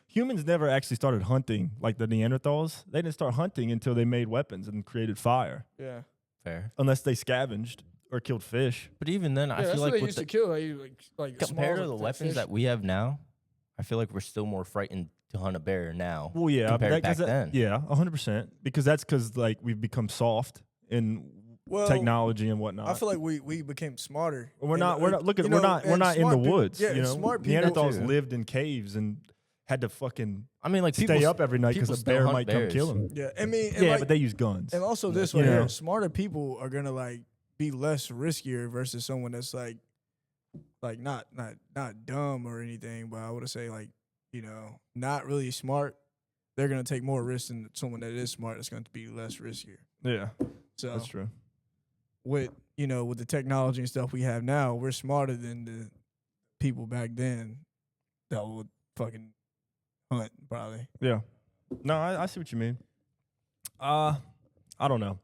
never actually started hunting like the Neanderthals. They didn't start hunting until they made weapons and created fire, Yeah. Fair. unless they scavenged or killed fish. But even then, Yeah, I that's feel what like they with used the, to kill. Like compared to small, the weapons fish. that we have now, I feel like we're still more frightened to hunt a bear now. Well, yeah, compared that- back 'cause then. yeah, 100%. Because that's because like we've become soft in Well, technology and whatnot. I feel like we became smarter. we're And, not. We're not. Look at. you we're know, not. We're and not in the smart people- woods. Yeah, you and know, smart people. Neanderthals too. lived in caves and had to fucking I mean, like stay people up every night because people a still bear hunt might come bears. kill them. Yeah, I mean, and Yeah, like, but they use guns. and also this You one here, know. smarter people are gonna like be less riskier versus someone that's like not dumb or anything, but I would say like, you know, not really smart. They're gonna take more risks than someone that is smart. That's going to be less riskier. Yeah, So that's true. with with the technology and stuff we have now, we're smarter than the people back then that would fucking hunt probably. Yeah. No, I see what you mean. I don't know.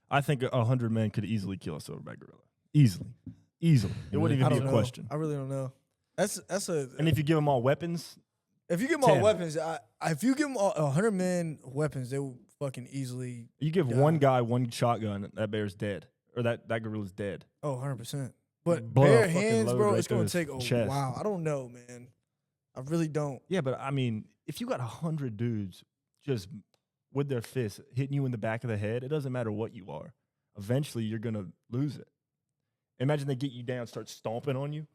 I think 100 men could easily kill a silverback gorilla. Easily. It wouldn't I even be don't a know. question. I really don't know. That's a. And if you give them all weapons, if you give them all 10. weapons, if you give them all 100 men weapons, they will fucking easily. you give Yeah. one guy one shotgun, that bear's dead. Or that gorilla's dead. Oh, 100%. But Blow a bare fucking hands, load bro, right it's going to through take his a chest. while. I don't know, man. I really don't. Yeah, but I mean, if you got 100 dudes just with their fists hitting you in the back of the head, it doesn't matter what you are. Eventually, you're going to lose it. Imagine they get you down, start stomping on you.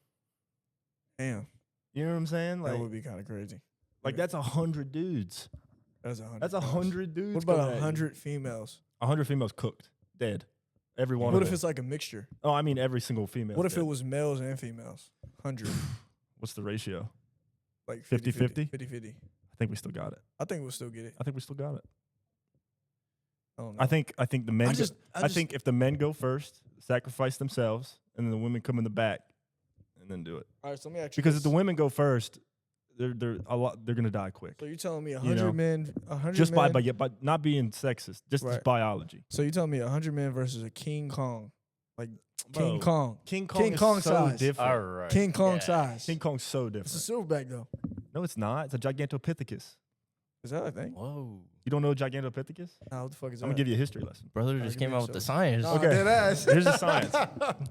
Damn. You know what I'm saying? That Like, would be kind of crazy. that's 100 dudes. That's 100. That's 100 dudes. What about coming at you. 100 females? 100 females cooked, dead. Every one What of if them. it's like a mixture? Oh, I mean every single female. What if it was males and females? 100. What's the ratio? Like 50-50? 50-50. I think we still got it. I think we'll still get it. I think we still got it. I don't know. I think the men. I think if the men go first, sacrifice themselves, and then the women come in the back, and then do it. All right, so let me ask you Because if this. the women go first, they're gonna die quick. So you're telling me know, 100 men, 100 Just men, by not being sexist, just Right. biology. So you telling me 100 men versus a King Kong like Bro, King Kong. King Kong King is Kong so size. different. All right. King Kong yeah. size. King Kong's so It's a different. silverback though. No, it's not. It's a Gigantopithecus. Is that a thing? Whoa. You don't know Gigantopithecus? Nah, what the fuck is that? I'm gonna give you a history lesson. Brother Alright, just give came me out with the some. science. Nah, Okay. dead ass. Here's the science.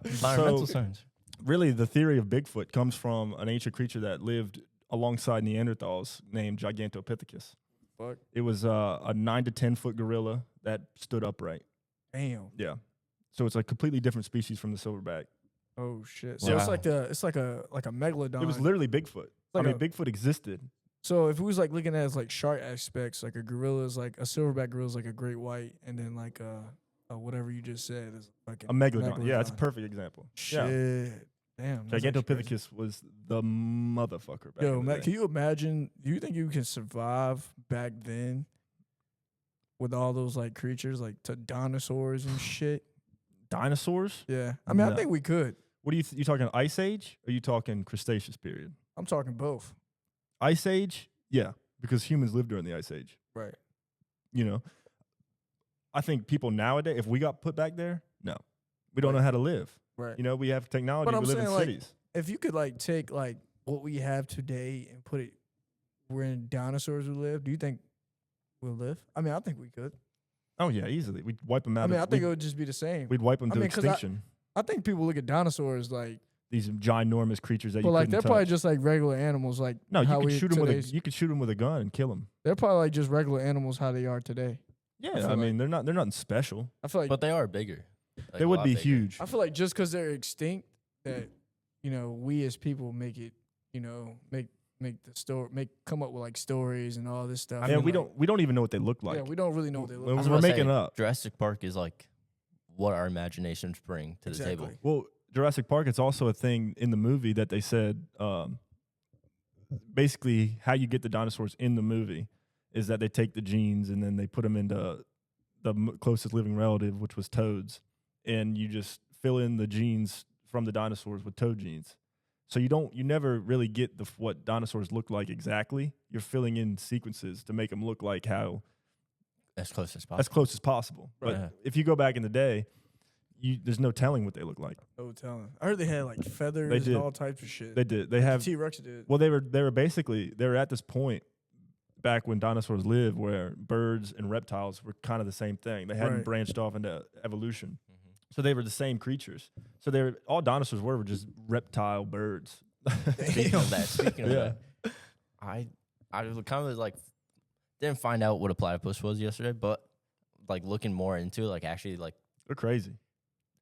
Environmental So- science. Really, the theory of Bigfoot comes from an ancient creature that lived alongside Neanderthals named Gigantopithecus. Fuck. It was a 9 to 10 foot gorilla that stood upright. Damn. Yeah. So it's a completely different species from the silverback. Oh shit. So Wow. it's like a megalodon. It was literally Bigfoot. Like I mean, a- Bigfoot existed. So if we was like looking at it as like shark aspects, like a gorilla is like a silverback gorilla is like a great white, and then like whatever you just said is like A megalodon. Yeah, it's a perfect example. Yeah. Shit. Damn. that's actually crazy. Gigantopithecus was the motherfucker back Yo, in the Matt, day. can you imagine? Do you think you can survive back then with all those like creatures, like to dinosaurs and shit? Dinosaurs? Yeah, I mean, I No. think we could. What are you talking Ice Age or are you talking Cretaceous period? I'm talking both. Ice Age? Yeah, because humans lived during the Ice Age. Right. You know, I think people nowadays, if we got put back there, no, we don't know how to live. Right. You know, we have technology. But We I'm live in saying, like, cities. If you could like take like what we have today and put it where dinosaurs would live, do you think we'll live? I mean, I think we could. Oh yeah, easily. We'd wipe them out. I mean, I think it we'd, would just be the same. we'd wipe them I to mean, 'cause extinction. I think people look at dinosaurs like, These ginormous creatures that but you like couldn't they're touch. probably just like regular animals. Like no, you how could we shoot them with today's- you could shoot them with a gun and kill them. They're probably like just regular animals how they are today. Yeah, feel I mean they're nothing special. I feel like But they are bigger. Like, They a would lot be bigger. huge. I feel like just because they're extinct, that we as people make it, make the story, come up with like stories and all this stuff. I mean, and, we like, don't even know what they look like. Yeah, we don't really know what they look When like. was we're about to making say, up. Jurassic Park is like what our imaginations bring to the table. Exactly. Well, Jurassic Park, it's also a thing in the movie that they said, basically how you get the dinosaurs in the movie is that they take the genes and then they put them into the closest living relative, which was toads, and you just fill in the genes from the dinosaurs with toad genes. So you never really get what dinosaurs look like exactly. You're filling in sequences to make them look like how As close as possible. as close as possible. But Right. if you go back in the day, there's no telling what they look like. No telling. I heard they had like feathers They did. and all types of shit. They did. They have. T-Rex did. Well, they were basically at this point back when dinosaurs lived, where birds and reptiles were kind of the same thing. They hadn't Right. branched off into evolution, Mhm. so they were the same creatures. So all dinosaurs were just reptile birds. Speaking of that, Yeah. I kind of like didn't find out what a platypus was yesterday, but like looking more into it, like actually like They're crazy.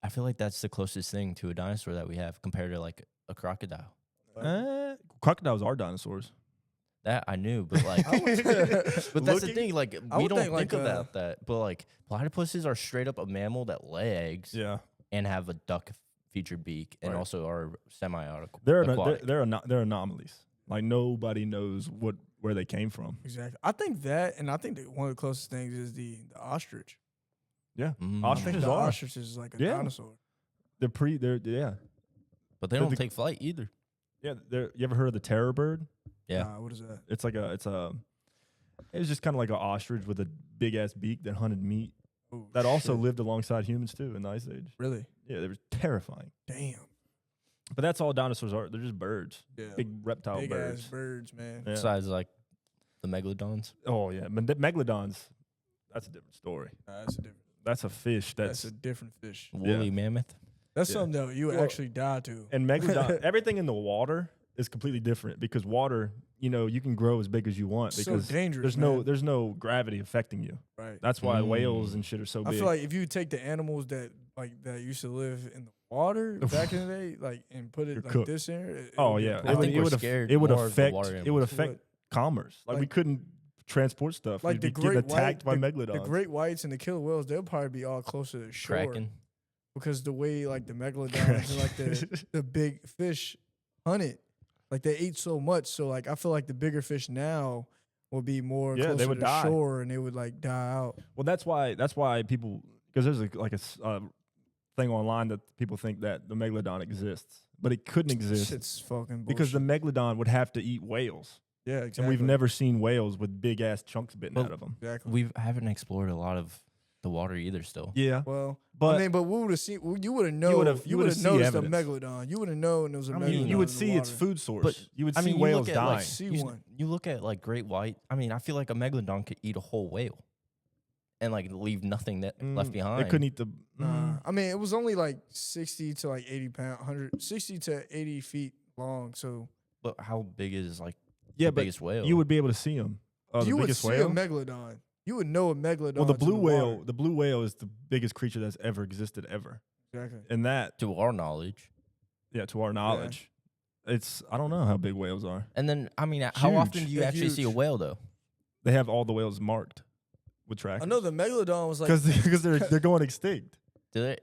I feel like that's the closest thing to a dinosaur that we have compared to like a crocodile. Crocodiles are dinosaurs. That I knew, but like, I would- but that's the Looking- thing. Like I we would don't think, think like, about that. But like platypuses are straight up a mammal that lay eggs Yeah, and have a duck-featured beak, and Right. also are semi-aquatic. they're anomalies. Like nobody knows where they came from. Exactly. I think that, and I think that one of the closest things is the ostrich. Yeah, Mm. I Ostriches think the are. ostrich is like a Yeah. dinosaur. They're yeah. But they But don't the- take flight either. Yeah, you ever heard of the terror bird? Yeah. What is that? It's just kind of like an ostrich with a big ass beak that hunted meat. Oh, That also shit. lived alongside humans too in the Ice Age. Really? Yeah, they were terrifying. Damn. But that's all dinosaurs are. They're just birds, Yeah. big reptile Big birds. ass birds, man. Yeah. Besides like the megalodons. Oh yeah, megalodons. That's a different story. That's a different. That's a fish. That's a different fish. Woolly mammoth. That's Yeah. something that you would Well, actually die to. and megalodon. Everything in the water is completely different because water, you can grow as big as you want So because dangerous, there's no gravity affecting you. Right. That's why Mm. whales and shit are so I big. feel like if you take the animals that used to live in the water back in the day, like and put it You're like cooked. this here. It Oh would be a yeah, I problem. think we're would scared it would more of the affect water it would animals. affect commerce. Like we Like- couldn't transport stuff. like We'd the be getting great attacked white, by the megalodons. great whites and the killer whales, they'll probably be all closer to shore Kraken. because the way like the megalodons and like the big fish hunted, like they ate so much. So like I feel like the bigger fish now will be more Yeah, they closer would to die. shore and they would like die out. Well, that's why people, because there's a thing online that people think that the megalodon exists, but it couldn't exist Shit's fucking because the bullshit. megalodon would have to eat whales, yeah, exactly. and we've never seen whales with big ass chunks bitten Well, out of them. exactly. We haven't explored a lot of the water either. Still, Yeah, Well, but I mean, but we would have seen. You would have known. would've- you You would would've have seen noticed a evidence. megalodon. You would have known it was a I megalodon. mean, you would in the see its water. food source. But, you would I see mean, you whales look at, like, dying. See you, one. you look at like great white. I mean, I feel like a megalodon could eat a whole whale, and like leave nothing that left behind. They couldn't eat the. I mean, it was only like 60 to like 80 pound, 160 to 80 feet long. So But how big is like Yeah, the but biggest whale? you would be able to see them. The you would biggest see whale. a megalodon. You would know a megalodon. Well, the to blue whale. water. The blue whale is the biggest creature that's ever existed ever, Exactly. and that, to our knowledge. yeah, to our knowledge, I don't know how big whales are. And then I mean, how often Huge. do you They're actually see a huge. whale though? They have all the whales marked with trackers. I know the megalodon was like. because they're going extinct. Do they?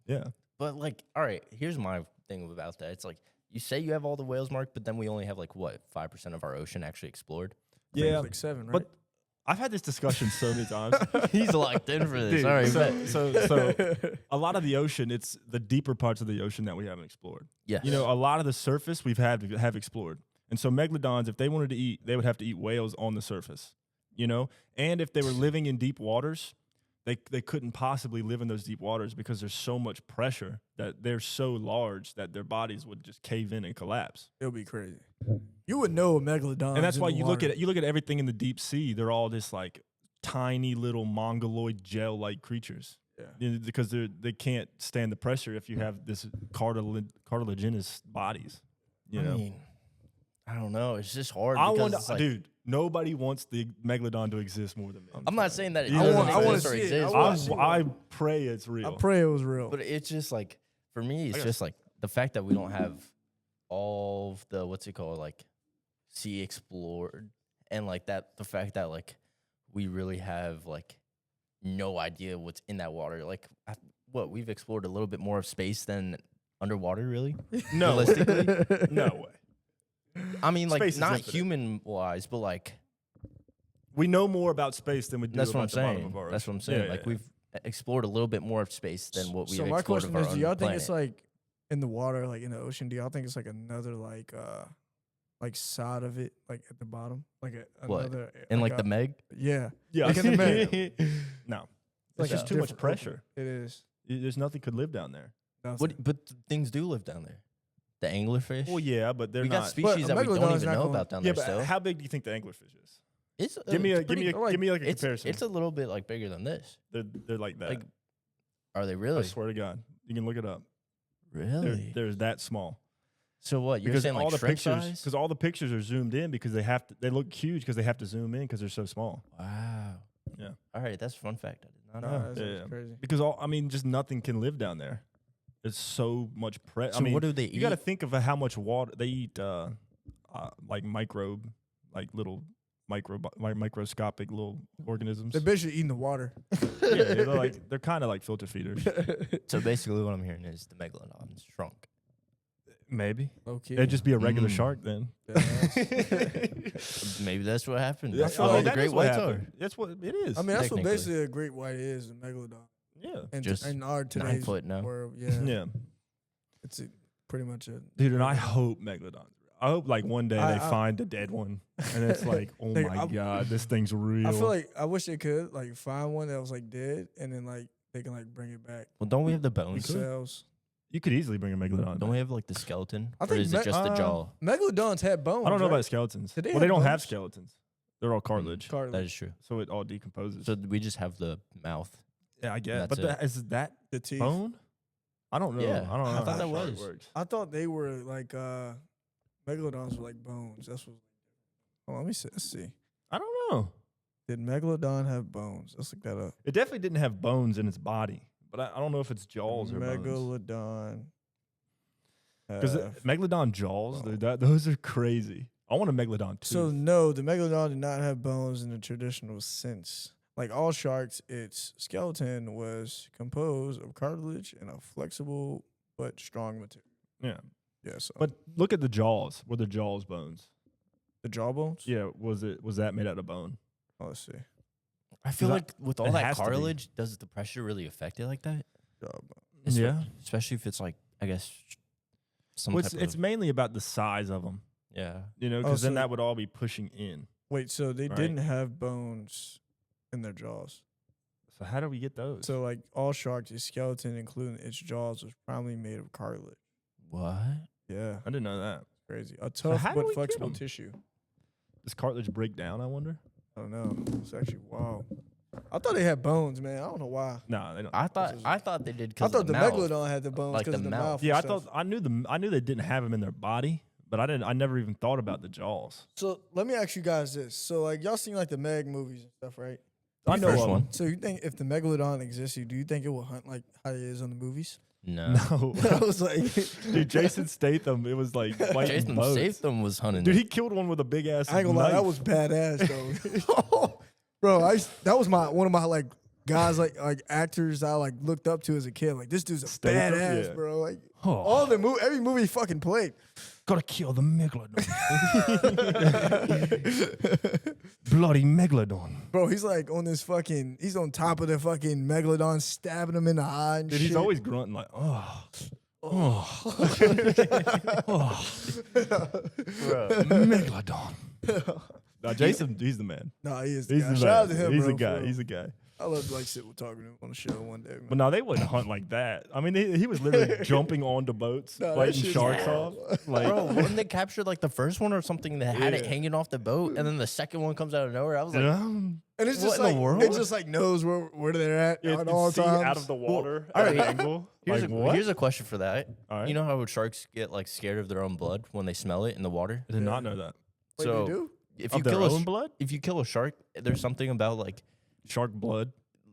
Yeah. But like, all right, here's my thing about that. It's like you say you have all the whales marked, but then we only have like what 5% of our ocean actually explored. I think it Yeah, was like 7, right? but I've had this discussion so many times. He's locked in for this. Dude, All right, so a lot of the ocean, it's the deeper parts of the ocean that we haven't explored. yes. You know, a lot of the surface have explored. And so megalodons, if they wanted to eat, they would have to eat whales on the surface. You know, and if they were living in deep waters, they couldn't possibly live in those deep waters because there's so much pressure that they're so large that their bodies would just cave in and collapse. It'll be crazy. You would know a megalodon. And that's why you look at everything in the deep sea. They're all just like tiny little mongoloid gel-like creatures. Yeah. Because they can't stand the pressure if you have this cartilaginous bodies. You know, I mean, I don't know. It's just hard. I because want, it's like, dude. Nobody wants the megalodon to exist more than me. I'm not saying that it I doesn't want- I wanna exist or see it. exists, I wanna but- see it. I pray it's real. I pray it was real. but it's just like for me, it's gotta just like the fact that we don't have all of the what's it called, like sea explored, and like that the fact that like we really have like no idea what's in that water. Like what we've explored a little bit more of space than underwater, really. No, Realistically? no way. I mean, like Space is not infinite. human wise, but like We know more about space than we do that's what I'm about the bottom saying. of our That's what I'm ocean. saying. Yeah, like yeah. we've explored a little bit more of space than what we've So my explored question of our is, own do y'all think planet. it's like in the water, like in the ocean? Do y'all think it's like another like side of it, like at the bottom, like What? another in like like the Meg? yeah, Yeah, like in the Meg. no, Like it's just a too much different pressure. ocean. It is. There's nothing could live down there. Nothing. What? But things do live down there. The anglerfish. Well, yeah, but they're we not. got species But a that we don't megalodon's even not know going- about down yeah, there. but Still, how big do you think the anglerfish is? it's Give me it's a pretty- like, a it's comparison. it's a little bit like bigger than this. They're like that. Like, are they I really? swear to God, you can look it up. Really? They're that small. So what? You're Because saying all like the shrimp pictures, size? because all the pictures are zoomed in because they look huge because they have to zoom in because they're so small. Wow. Yeah. All right, that's a fun fact. I did not Nah, know. that's Yeah. crazy. Because just nothing can live down there. It's so much pressure. So what do they You got to eat? think of how much water they eat. Like little microscopic little organisms. They're basically eating the water. Yeah, they're kind of like filter feeders. So basically, what I'm hearing is the megalodon's shrunk. Maybe Okay. it'd just be a regular Mm. shark then. Maybe that's what happened. Yeah, I That's feel what like all the that great is what whites are. happened. That's what it is. I mean, that's what Technically. basically a great white is, a megalodon. yeah, And Just in our today's foot now. world, yeah, yeah, it's pretty much a dude. And I hope megalodon. I hope like one day I- they find a dead one, and it's like, oh Like, my I'm- god, this thing's real. I feel like I wish they could like find one that was like dead, and then like they can like bring it back Well, don't we have the bones? themselves. you could easily bring a megalodon. Don't back. we have like the skeleton? I Or think is it just the jaw? Megalodons had bones. I don't know right? about skeletons. Did they Well, they have don't have bones? skeletons. They're all cartilage, Cartilage. That is true. so it all decomposes. So we just have the mouth. yeah, I guess. that's But it. is that the teeth. bone? I don't know. Yeah, I don't know. I how thought that shark was. works. I thought they were like megalodons were like bones. That's what. Oh, let me see. Let's see. I don't know. Did megalodon have bones? Let's look that up. It definitely didn't have bones in its body, but I don't know if it's jaws or bones. Megalodon. Because megalodon jaws, dude, those are crazy. I want a megalodon too. So no, the megalodon did not have bones in the traditional sense. Like all sharks, its skeleton was composed of cartilage and a flexible but strong material. yeah, Yeah, so but look at the jaws. Were the jaws bones? the jaw bones. Yeah, was that made out of bone? Oh, let's see. I feel That- like with all it that has to be. cartilage, does the pressure really affect it like that? Jaw bone. Yeah. Especially if it's like, I guess, some Well, type it's of, mainly about the size of them, yeah. because then so- that would all be pushing in. Wait, so they Right. didn't have bones in their jaws. So how do we get those? So like all sharks, its skeleton, including its jaws, was primarily made of cartilage. What? Yeah, I didn't know that. crazy. A tough how do we but get flexible 'em? tissue. Does cartilage break down? I wonder. I don't know. It's actually wild. I thought they had bones, man. I don't know why. No, they don't. I thought they did I because thought the mouth. megalodon had the bones Like because the of the mouth. mouth. Yeah, I and stuff. thought I knew they didn't have them in their body, but I never even thought about the jaws. So let me ask you guys this. So like y'all seen like the Meg movies and stuff, right? I know first of 'em. one. So you think if the megalodon existed, do you think it will hunt like how it is on the movies? No. No, I was like, dude, Jason Statham. It was like fighting Jason boats. Statham was hunting. Dude, he killed one with a big ass. I ain't gonna lie, that knife. was badass though. Bro, that was one of my like guys like actors I like looked up to as a kid. Like this dude's a Statham? badass, Yeah. bro. Like Oh. all the every movie he fucking played. Gotta kill the megalodon. Bloody megalodon. Bro, he's like on this he's on top of the fucking megalodon, stabbing him in the eye and Dude, shit. he's always grunting like, oh, oh, megalodon. Nah, Jason, he's the man. Nah, he is the He's guy. the Shout out man. to him, He's bro, a guy. for real. He's a guy. I love to like sit with talking to him on the show one day, man. But no, they wouldn't hunt like that. I mean, he was literally jumping onto boats, Nah, that fighting shit's sharks wild. off. Like, Bro, when they captured like the first one or something that had it Yeah. hanging off the boat, and then the second one comes out of nowhere, I was like, And it's What just in the like world? it just like knows where they're at it, at all see times. out of the water all at an right. angle. here's, Like, a, what? here's a question for that. All right. You know how sharks get like scared of their own blood when they smell it in the water? I did not know that. Wait, so they do? if Of you their kill own blood? if you kill a shark, there's something about like Shark blood.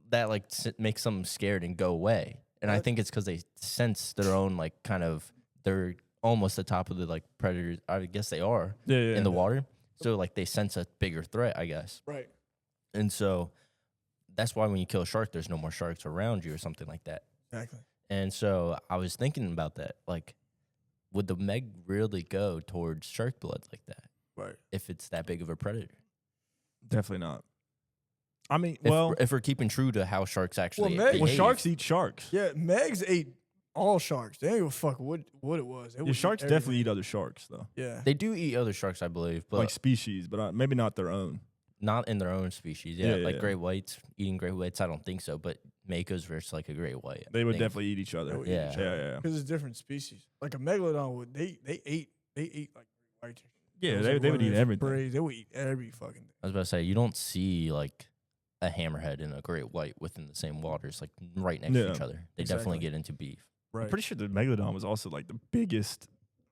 that like makes them scared and go away. And I What? think it's because they sense their own like kind of they're almost the top of the like predators. I guess they are Yeah. in the water. So like they sense a bigger threat, I guess. Right. And so that's why when you kill a shark, there's no more sharks around you or something like that. Exactly. And so I was thinking about that. Like, would the Meg really go towards shark blood like that Right. if it's that big of a predator? Definitely not. I mean, If we're keeping true to how sharks actually Meg- behave. well, sharks eat sharks. Yeah, Megs ate all sharks. They didn't give a fuck what it was. They would Yeah, eat sharks definitely everything. eat other sharks though, Yeah. They do eat other sharks, I believe, but like species, but maybe not their own. not in their own species. Yeah, Yeah, yeah, like yeah. great whites, eating great whites, I don't think so. But Makos versus like a great white. I They would think. definitely eat each other. They would eat Yeah. each yeah. Because it's different species. Like a megalodon would they ate like white. Yeah, It was they like would one eat of those everything. braids. They would eat every fucking thing. I was about to say, you don't see like a hammerhead and a great white within the same waters, like right next to Yeah, each other. They exactly. definitely get into beef. Right. I'm pretty sure the megalodon was also like the biggest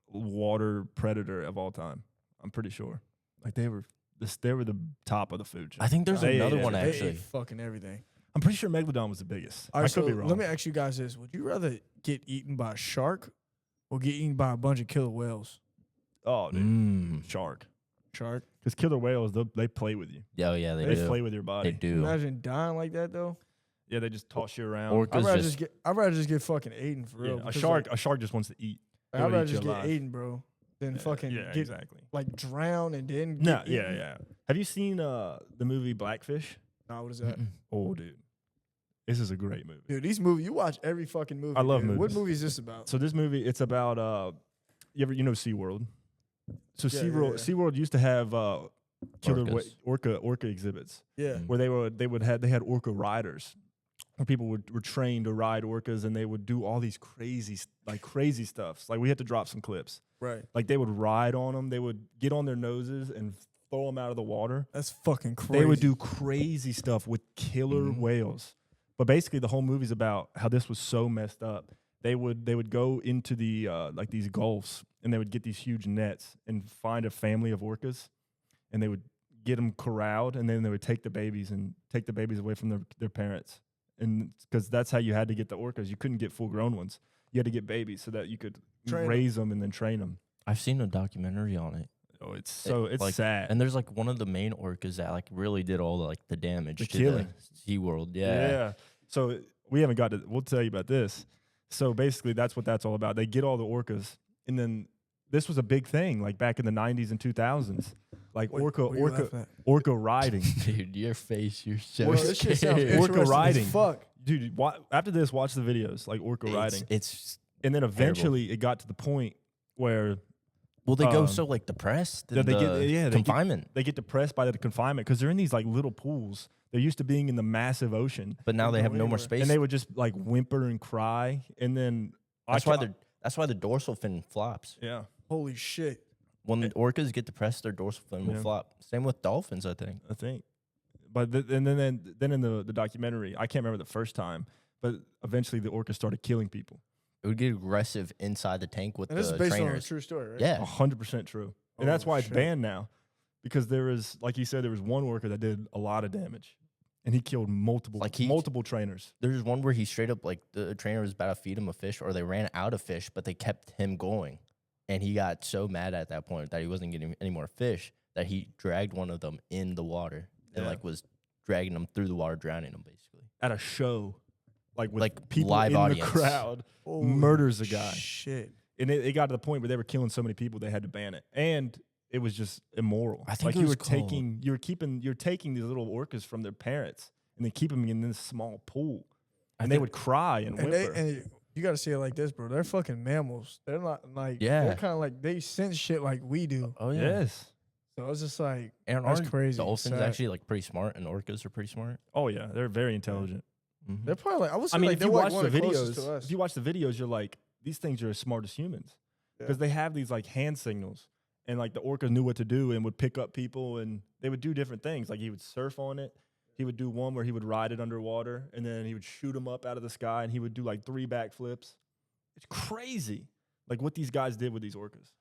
water predator of all time. I'm pretty sure. Like they were the top of the food chain. I think there's They another ate one They actually. ate fucking everything. I'm pretty sure megalodon was the biggest. All I right, could so be wrong. let me ask you guys this: would you rather get eaten by a shark or get eaten by a bunch of killer whales? Oh, dude, Mm. shark. Shark. Because killer whales, they play with you. Oh yeah, they They do. play with your body. They do. Imagine dying like that though. Yeah, they just toss you around. Or- I'd 'Cause rather just- I'd rather just get fucking eaten for Yeah, real. a because, shark. like, A shark just wants to eat. It I'd would rather eat you just get alive. eaten, bro, than Yeah, fucking yeah, get exactly. like drown and then No, get yeah, eaten. yeah. Have you seen the movie Blackfish? Nah, what is that? Mm-mm. Oh, dude, this is a great movie. Dude, these movies, you watch every fucking movie. I love dude. What movies. movie is this about? So this movie, it's about you know SeaWorld. So Yeah, SeaWorld, yeah. SeaWorld used to have killer Orcas. orca exhibits Yeah. where they had orca riders where people were trained to ride orcas and they would do all these crazy stuffs. Like we had to drop some clips. Right. Like they would ride on them, they would get on their noses and throw them out of the water. That's fucking crazy. They would do crazy stuff with killer whales. But basically, the whole movie's about how this was so messed up. They would go into the like these gulfs and they would get these huge nets and find a family of orcas, and they would get them corralled, and then they would take the babies away from their parents, and because that's how you had to get the orcas. You couldn't get full grown ones. You had to get babies so that you could Train 'em. raise them and then train them. I've seen a documentary on it. Oh, it's like, sad. And there's like one of the main orcas that like really did all the damage The to killing. the SeaWorld. Yeah. So we haven't got to. We'll tell you about this. So basically, that's what that's all about. They get all the orcas, and then this was a big thing, like back in the 90s and 2000s, like Wait, what are you laughing at? orca riding. Dude, your face, you're so Bro, this shit sounds scared. Orca interesting as riding. Fuck. Dude, after this, watch the videos, like orca riding. It's And then eventually it got to the point where Well, they go so like depressed. Yeah, in the confinement. They get depressed by the confinement because they're in these like little pools. They're used to being in the massive ocean, But now they have no more anywhere. space. and they would just like whimper and cry, and then that's why the dorsal fin flops. yeah. Holy shit. When the orcas get depressed, their dorsal fin will Yeah. flop. Same with dolphins, I think. I think. But and then in the documentary, I can't remember the first time, but eventually the orcas started killing people. It would get aggressive inside the tank with And this is the based on a trainers. true story, right? Yeah. 100% true. And that's Oh, why it's shit. banned now, because there is, like you said, there was one orca that did a lot of damage, and he killed multiple trainers. There's one where he straight up, like, the trainer was about to feed him a fish, or they ran out of fish, but they kept him going. And he got so mad at that point that he wasn't getting any more fish that he dragged one of them in the water and, Yeah. like, was dragging them through the water, drowning them, basically. At a show, like with Like, people live in audience. the crowd, Holy murders a guy. Shit. And it got to the point where they were killing so many people they had to ban it, and it was just immoral. I think like it you was were taking these little orcas from their parents and then keeping them in this small pool, and they would cry and whimper. And you got to see it like this, bro. They're fucking mammals. They're not like, Yeah. they're kind of like, they sense shit like we do. Oh, yeah. Yes. So it's just like, And that's aren't crazy. dolphins Sad. actually, like, pretty smart, and orcas are pretty smart? Oh yeah, they're very intelligent. Mhm. They're probably like, I would say I mean, like if they're you like watch one the of the closest videos, to us. if you watch the videos, you're like, these things are as smart as humans Yeah. because they have these like hand signals, and like the orcas knew what to do and would pick up people, and they would do different things. Like he would surf on it. He would do one where he would ride it underwater, and then he would shoot them up out of the sky, and he would do like 3 backflips. It's crazy, like what these guys did with these orcas.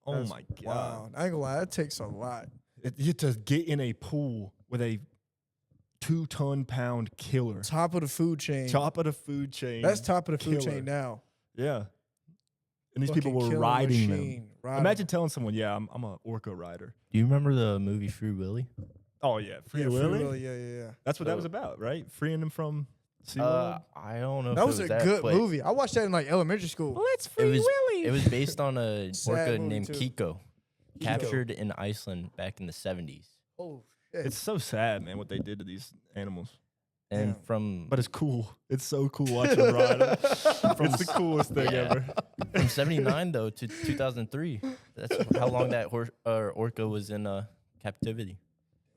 Oh That's my god! Wow. I ain't gonna lie, that takes a lot. You to get in a pool with a 2-ton-pound killer, Top of the food chain. top of the food chain. That's top of the food killer. chain now. Yeah. And these people Fucking were killer riding them. machine. Riding Imagine telling someone, "Yeah, I'm a orca rider." Do you remember the movie Free Willy? Oh yeah, Free Yeah, Willy. Yeah. That's what that So- was about, right? Freeing them from SeaWorld. I don't know if That it was a that, good but movie. I watched that in like elementary school. Let's It was based on a Sad orca movie, named too. Kiko, captured in Iceland back in the 70s. Oh shit. It's so sad, man, what they did to these animals. And Damn. from But it's cool. It's so cool watching them ride 'em. It's the coolest thing Yeah. ever. from 79 though to 2003, that's how long that orca was in captivity.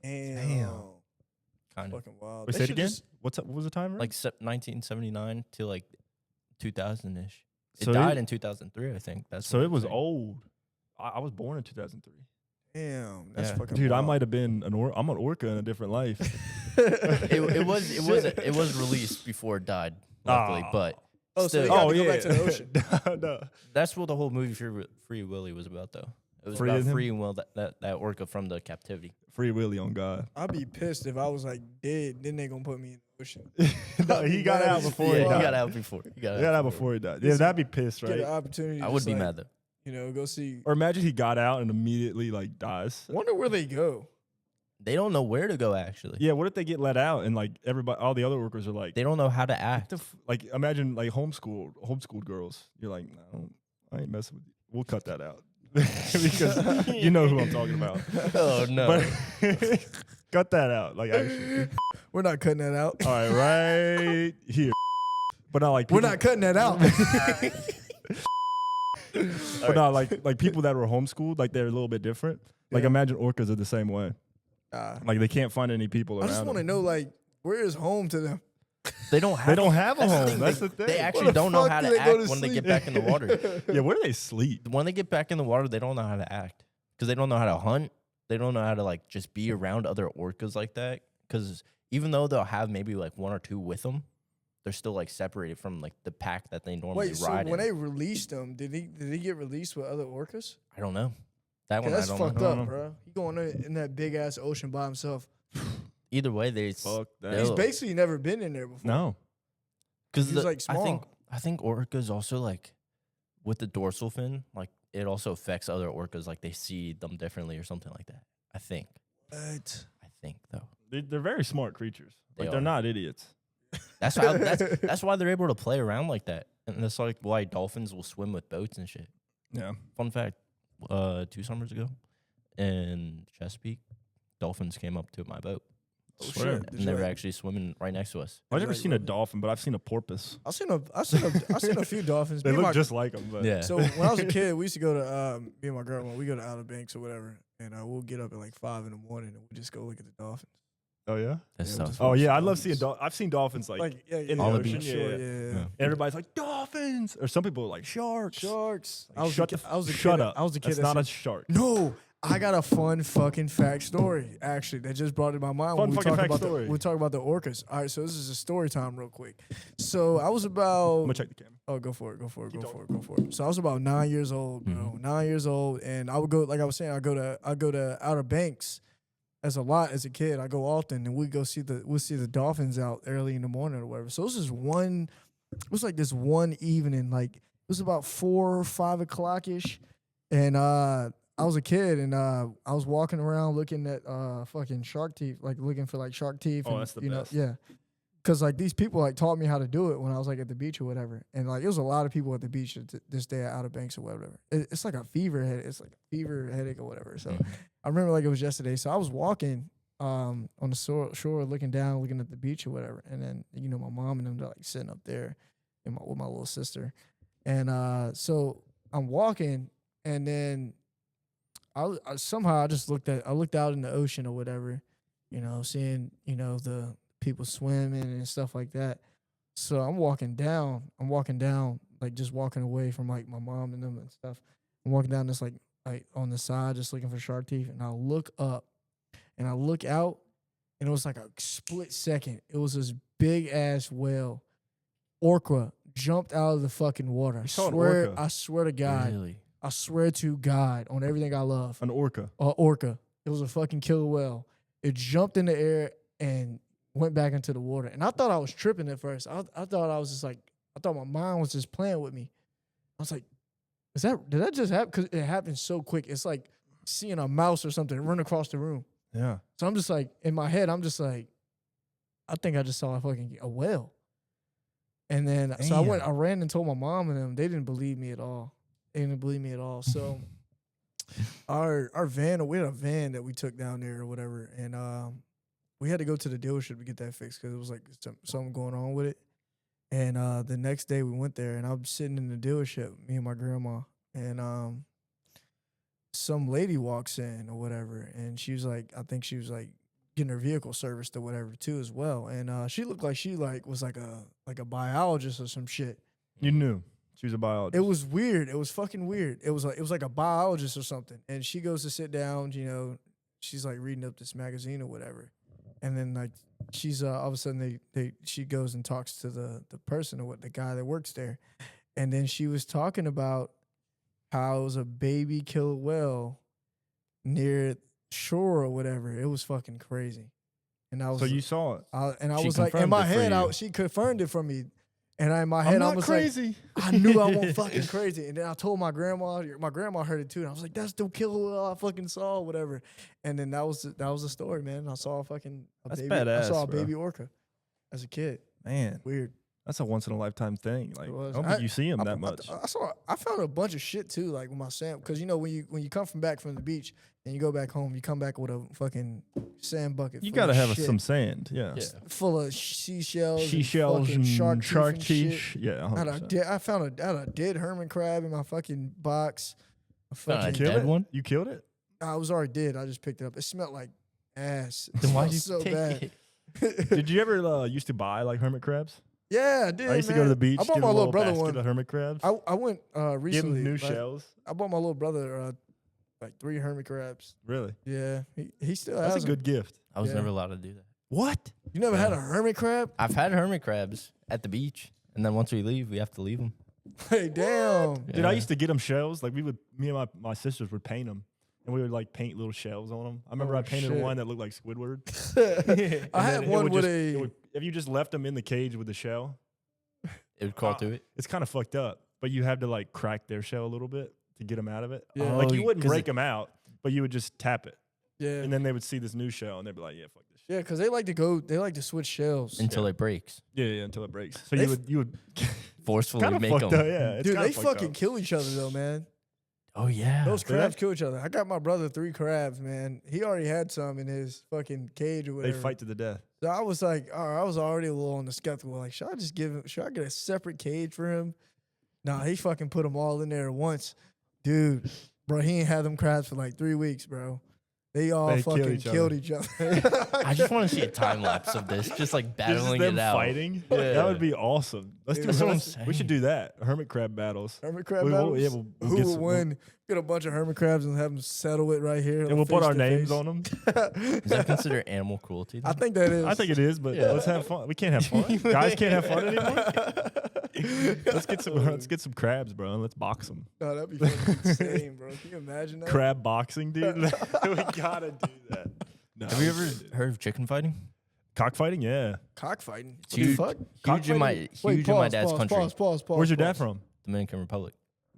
Damn. Kind of Fucking wild. Wait, They say it should again. just- What was the timer? like 1979 to like 2000 ish. It So died in 2003, I think. That's so what it I'm was saying. old. I was born in 2003. Damn. That's Yeah. fucking Dude, I wild. might have been I'm an orca in a different life. It was released before it died, luckily, Aw. but Oh, so still- they got Oh to go yeah. back to the ocean. No. that's what the whole movie Free Willy was about, though. It was Freeing about him? freeing Will that orca from the captivity. Free Willy on God. I'd be pissed if I was like dead. Then they gonna put me in the ocean. No, I'd he be got mad out as before fuck. he Yeah, died. he got out before. He got out before he died. Yeah, Listen, that'd be pissed, Get right? an opportunity. I to would just, be like, mad though. You know, go see. Or imagine he got out and immediately like dies. Wonder where they go. They don't know where to go. Actually, Yeah, what if they get let out and like everybody, all the other workers are like, they don't know how to act. like imagine like homeschooled girls. You're like, no, I ain't messing with you. We'll cut that out because you know who I'm talking about. Oh no! But cut that out. Like actually, We're not cutting that out. all right, right here. But not like We're people, not cutting that out. But not like people that were homeschooled. Like they're a little bit different. Like Yeah. imagine orcas are the same way. Like they can't find any people I around. just want to them. know, like, where is home to them? They don't have. They don't have a that's the home. thing, That's they, the thing. They Where actually the don't know fuck how do to they go act to when they sleep? get back in the water. Yeah, where do they sleep? When they get back in the water, they don't know how to act because they don't know how to hunt. They don't know how to like just be around other orcas like that. Because even though they'll have maybe like 1 or 2 with them, they're still like separated from like the pack that they normally Wait, so ride when in. they released him, did he get released with other orcas? I don't know. That 'Cause one I that's don't fucked know. up, bro. He going in that big ass ocean by himself. Either way, they Fuck that. He's Ew. basically never been in there before. No. because He's, like, small. I think orcas also like with the dorsal fin, like it also affects other orcas. Like they see them differently or something like that. I think though. They're very smart creatures. They They're are. not idiots. That's how. That's why they're able to play around like that, and that's like why dolphins will swim with boats and shit. Yeah. Fun fact: 2 summers ago, in Chesapeake, dolphins came up to my boat. Oh, Swear. shit. Did And you they were like- actually swimming right next to us. I've never like seen a what? dolphin, but I've seen a porpoise. I've seen a few dolphins. They Me and look my- just like them. But Yeah. So when I was a kid, we used to go to me and my grandma. We go to Outer Banks or whatever, and we'll get up at like 5 in the morning and we just go look at the dolphins. Oh yeah. That's Yeah, so just Oh watch yeah, the I love seeing. dolphins. I've seen dolphins like Yeah, in On the the ocean. beach. Yeah, Sure, yeah. yeah. Everybody's like dolphins, or some people are like sharks. Sharks. Like, shut the kid. up. I was a kid. That's that not a said- shark. No, I got a fun fucking fact story actually that just brought it to my mind. Fun when we fucking talk fact about story. we talk about the orcas. All right, so this is a story time real quick. So I was I'm about gonna check the camera. Oh, go for it. Keep Go for it. So I was about 9 years old, bro. Mhm. 9 years old, and I would go, like I was saying, I go to Outer Banks as a kid. I go often, and we'll see the dolphins out early in the morning or whatever. So it was this one evening, like it was about 4 or 5 o'clock ish, and I was a kid, and I was walking around looking at fucking shark teeth, like looking for like shark teeth. Oh, and, that's the you best. know, yeah. Cause like these people like taught me how to do it when I was like at the beach or whatever, and like it was a lot of people at the beach this day at Outer Banks or whatever. It's like a fever head. It's like a fever headache or whatever. So I remember like it was yesterday. So I was walking on the shore, looking down, looking at the beach or whatever, and then my mom and them are like sitting up there, with my little sister, and so I'm walking, and then I somehow I just looked out in the ocean or whatever, seeing the people swimming and stuff like that. So I'm walking down, like just walking away from like my mom and them and stuff. I'm walking down this like on the side, just looking for shark teeth, and I look up and I look out, and it was like a split second. It was this big ass whale, orca, jumped out of the fucking water. saw an orca? I swear to God. Really? I swear to God on everything I love. An orca. Orca. It was a fucking killer whale. It jumped in the air and went back into the water. And I thought I was tripping at first. I thought I was just like, I thought my mind was just playing with me. I was like, did that just happen? Because it happened so quick. It's like seeing a mouse or something run across the room. Yeah. So I'm just like, in my head, I'm just like, I think I just saw a whale. And then, so I ran and told my mom and them. They didn't believe me at all. So our van, we had a van that we took down there or whatever, and we had to go to the dealership to get that fixed because it was like something going on with it. And the next day we went there, and I'm sitting in the dealership, me and my grandma, and some lady walks in or whatever, and she was like, I think she was like getting her vehicle serviced or whatever too as well, and she looked like she was like a biologist or some shit. You knew she was a biologist. It was weird. It was fucking weird. It was like a biologist or something. And she goes to sit down, she's like reading up this magazine or whatever. And then like she's all of a sudden she goes and talks to the person or the guy that works there. And then she was talking about how it was a baby killer whale near shore or whatever. It was fucking crazy. And I was So you saw it. I She was like, in confirmed my it for head, you. she confirmed it for me. And in my head, I'm I not was crazy. like, I knew I wasn't fucking crazy. And then I told my grandma. My grandma heard it too. And I was like, that's the killer whale I fucking saw, whatever. And then that was the story, man. I saw a That's baby. badass, I saw a bro. baby orca as a kid. Man, Weird. that's a once in a lifetime thing. Like, It I was. don't think you see them that much. I found a bunch of shit too, like with my sand. Because when you come back from the beach and you go back home, you come back with a fucking sand bucket. You full gotta of have shit, some sand. Yeah. full of seashells, Seashells and fucking shark teeth. teeth. And shit. Yeah. I, had a 100%. dead, I found a dead hermit crab in my fucking box. I Found a fucking, Kill dead it? one? You killed it? I was already dead. I just picked it up. It smelled like ass. It Then why'd smelled you so take bad. it? Did you ever used to buy like hermit crabs? Yeah, I did. I used to man. go to the beach. I bought get my a little brother basket one. of hermit crabs. I went Give him recently. new like, shells. I bought my little brother like 3 hermit crabs. Really? Yeah, he still That's has a them. good gift. I was Yeah. never allowed to do that. What? You never had Yeah. a hermit crab? I've had hermit crabs at the beach, and then once we leave, we have to leave them. Hey, damn. Dude, I used to get them shells. Like me and my sisters would paint them. And we would like paint little shells on them. I remember Oh, I painted shit. one that looked like Squidward. I had one with if you just left them in the cage with the shell, It would crawl through it. it's kind of fucked up. But you had to like crack their shell a little bit to get them out of it. Yeah. Like Oh, you wouldn't 'cause break them out, but you would just tap it. Yeah, And then they would see this new shell and they'd be like, yeah, fuck this shit. yeah, because they like to switch shells. Until it breaks. Yeah, until it breaks. So They you would Forcefully kind of make fucked them. up. Yeah, it's Dude, kinda they fucked fucking up. kill each other though, man. Oh yeah. Those they? crabs kill each other. I got my brother 3 crabs, man. He already had some in his fucking cage or They whatever. fight to the death. So I was like, I was already a little on the skeptical. Like, should I get a separate cage for him? Nah, he fucking put them all in there at once. Dude, bro, he ain't had them crabs for like 3 weeks, bro. They all They kill fucking each killed other. each other. I just want to see a time lapse of this, just like Just battling them it out. fighting. Yeah. That would be awesome. Let's Dude, do. that's what I'm We should saying. do that. Hermit crab battles. Hermit crab We will- battles? yeah, we'll Who get will some- win? Get a bunch of hermit crabs and have them settle it right here. And we'll put face our to names face. on them. Is that considered animal cruelty? I think that is. I think it is, but Yeah. let's have fun. We can't have fun. Guys can't have fun anymore. Let's get some crabs, bro, and let's box them. No, that'd be fucking insane, bro. Can you imagine that? Crab boxing, dude. We gotta do that. No, Have you ever heard of chicken fighting? cockfighting? Yeah. Cockfighting. What Huge, the fuck? huge in my huge in my dad's country, Pause. Where's your dad from? Dominican Republic,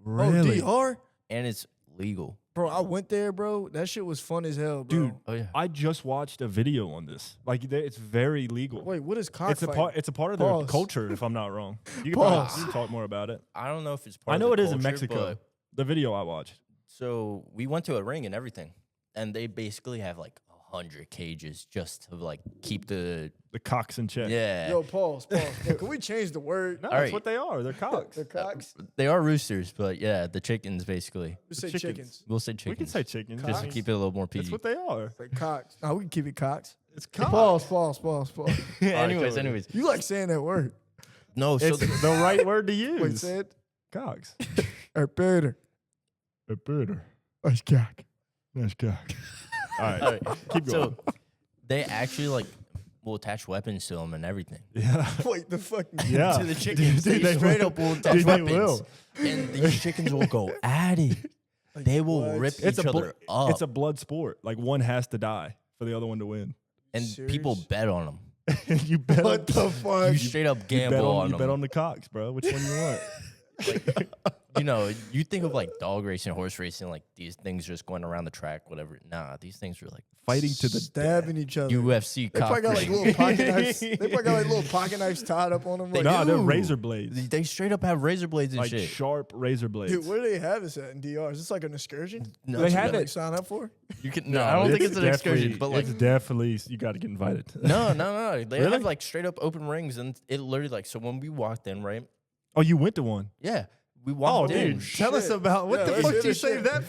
Oh, DR? and it's legal. Bro, I went there, bro. That shit was fun as hell, bro. Dude, Oh yeah. I just watched a video on this. Like, it's very legal. Wait, what is it's cockfighting? a part. It's a part of their Pause. culture, if I'm not wrong. You can, Pause. you can talk more about it. I don't know if it's part I know of it the is in culture, Mexico. but- The video I watched. So we went to a ring and everything, and they basically have like 100 cages just to like keep the The cocks in check. yeah. Yo, pause. Yo, can we change the word? No, All that's right. what they are. They're cocks. The cocks? They are roosters, but yeah, the chickens basically. We say chickens. chickens. We'll say chickens. We can say chickens. just to Cocks. keep it a little more That's PG. what they are. Like cocks. No, we can keep it cocks. It's cocks. Pause. anyways, go anyways. You like saying that word. No, so It's the right word to use. Wait, say it. Cocks. Or better. A birder. Nice cock. Nice cock. All right. all right. Keep going. So they actually like will attach weapons to them and everything. Yeah. Wait, the fuck? Yeah. To the chickens, Dude, they straight will. up will attach Dude, they weapons, will. and these chickens will go at it. They will what? rip It's each a other up, It's a blood sport. Like one has to die for the other one to win. and people Serious? bet on them. you bet What on, the fuck? You straight up you bet gamble on, on you them. bet on the cocks, bro. Which one you want? You know, you think of like dog racing, horse racing, like these things just going around the track, whatever. Nah, these things are like Fighting to the stabbing each other. UFC They cock probably got like ring. little pocket knives. They probably got like little pocket knives tied up on them. Like, No, they're do. razor blades. They straight up have razor blades and Like shit. sharp razor blades. dude, where do they have this at in DR? Is this like an excursion? No, They That you have gotta, it. like, sign up for? You can. No, I don't think it's an excursion, but like it's definitely you got to get invited. no. They Really? have like straight up open rings, and it literally like so when we walked in, right? Oh, you went to one? Yeah, we Oh, walked in. dude, tell us shit. about what Yeah, the let's fuck hear did you this save shit. that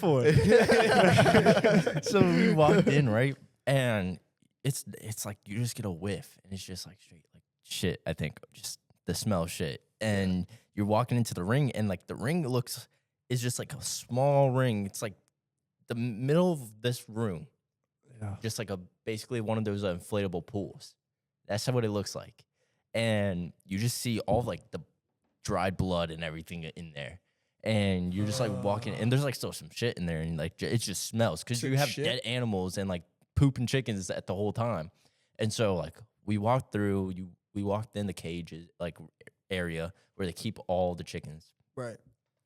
for? So we walked in, right? And it's like you just get a whiff, and it's just like straight like shit. I think just the smell of shit, and you're walking into the ring, and like the ring is just like a small ring. It's like the middle of this room, Yeah. just like basically one of those inflatable pools. That's what it looks like, and you just see all like the dried blood and everything in there. And you're just like walking, and there's like still some shit in there, and like it just smells because Some you have shit? dead animals and like pooping chickens at the whole time. And so like we walked in the cages like area where they keep all the chickens, Right.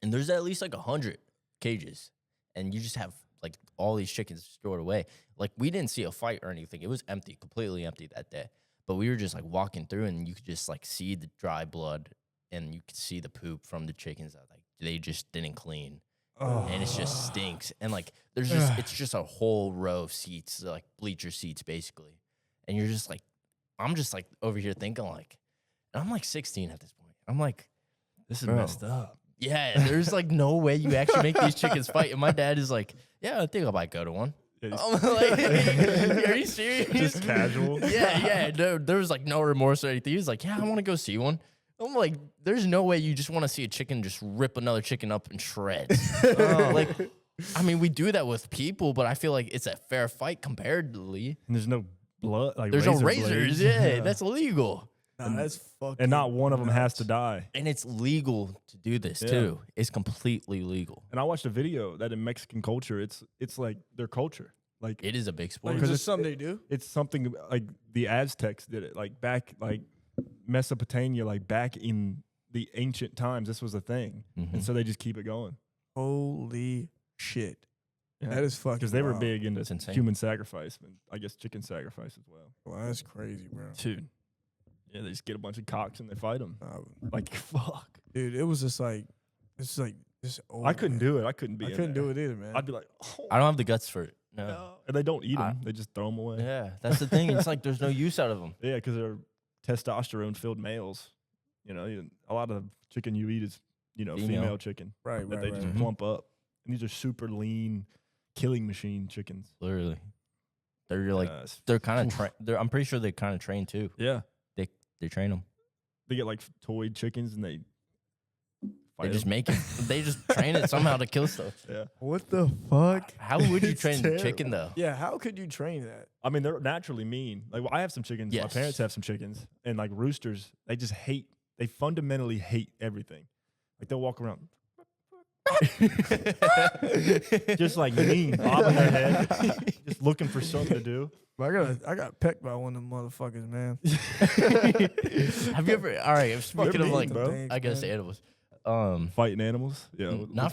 and there's at least like 100 cages, and you just have like all these chickens stored away. Like we didn't see a fight or anything; it was empty, completely empty that day. But we were just like walking through, and you could just like see the dry blood, and you could see the poop from the chickens that like they just didn't clean, and it just stinks. And like there's just it's just a whole row of seats, like bleacher seats, basically. And you're just like, I'm just like over here thinking like, and I'm like 16 at this point. I'm like, This is Bro. messed up. yeah, there's like no way you actually make these chickens fight. And my dad is like, yeah, I think I might go to one. Yeah, I'm like, are you serious? just casual. Yeah. No, there was like no remorse or anything. He was like, yeah, I want to go see one. I'm like, there's no way you just want to see a chicken just rip another chicken up in shreds. Like, I mean, we do that with people, but I feel like it's a fair fight comparatively. And there's no blood. Like There's no razors. blades. Yeah, that's illegal. Nah, that's fucking And not one of them has to nuts. die. And it's legal to do this Yeah. too. It's completely legal. And I watched a video that in Mexican culture, it's like their culture. Like It is a big sport. Like, Because is it's- this something they do? it's something like the Aztecs did it. Like back like Mesopotamia, like back in the ancient times, this was a thing. Mhm. And so they just keep it going. Holy shit. Yeah. That is fucking Because they were wild. big into It's insane. human sacrifice, and I guess chicken sacrifice as well. Wow, that's crazy, bro. Dude. Yeah, they just get a bunch of cocks and they fight them. Nah, Like, fuck. dude, it was just like, it's like Just I couldn't do it. I couldn't be. I in couldn't there. do it either, man. I'd be like, oh, I don't have the guts for it. No. no. And they don't eat them. They just throw them away. Yeah, that's the thing. It's like there's no use out of them. Yeah, because they're testosterone-filled males. You know, a lot of chicken you eat is, female chicken. Right, that right, they right. just plump up. And these are super lean, killing machine chickens. Literally, they're like Yes. they're kind of I'm pretty sure they kind of train too. Yeah. They train them. They get like toy chickens and they They fight just 'em. make it. They just train it somehow to kill stuff. Yeah. What the fuck? How would you It's train terrible. chicken though? Yeah, how could you train that? I mean, they're naturally mean. Like, I have some chickens. My Yes. parents have some chickens. And like roosters, they just hate, they fundamentally hate everything. Like, they'll walk around. Just like mean, bobbing their head, just looking for something to do. But I got pecked by one of them motherfuckers, man. Have you ever? All right. Speaking of mean, like, bro. I guess man. animals. Fighting animals. Yeah. Not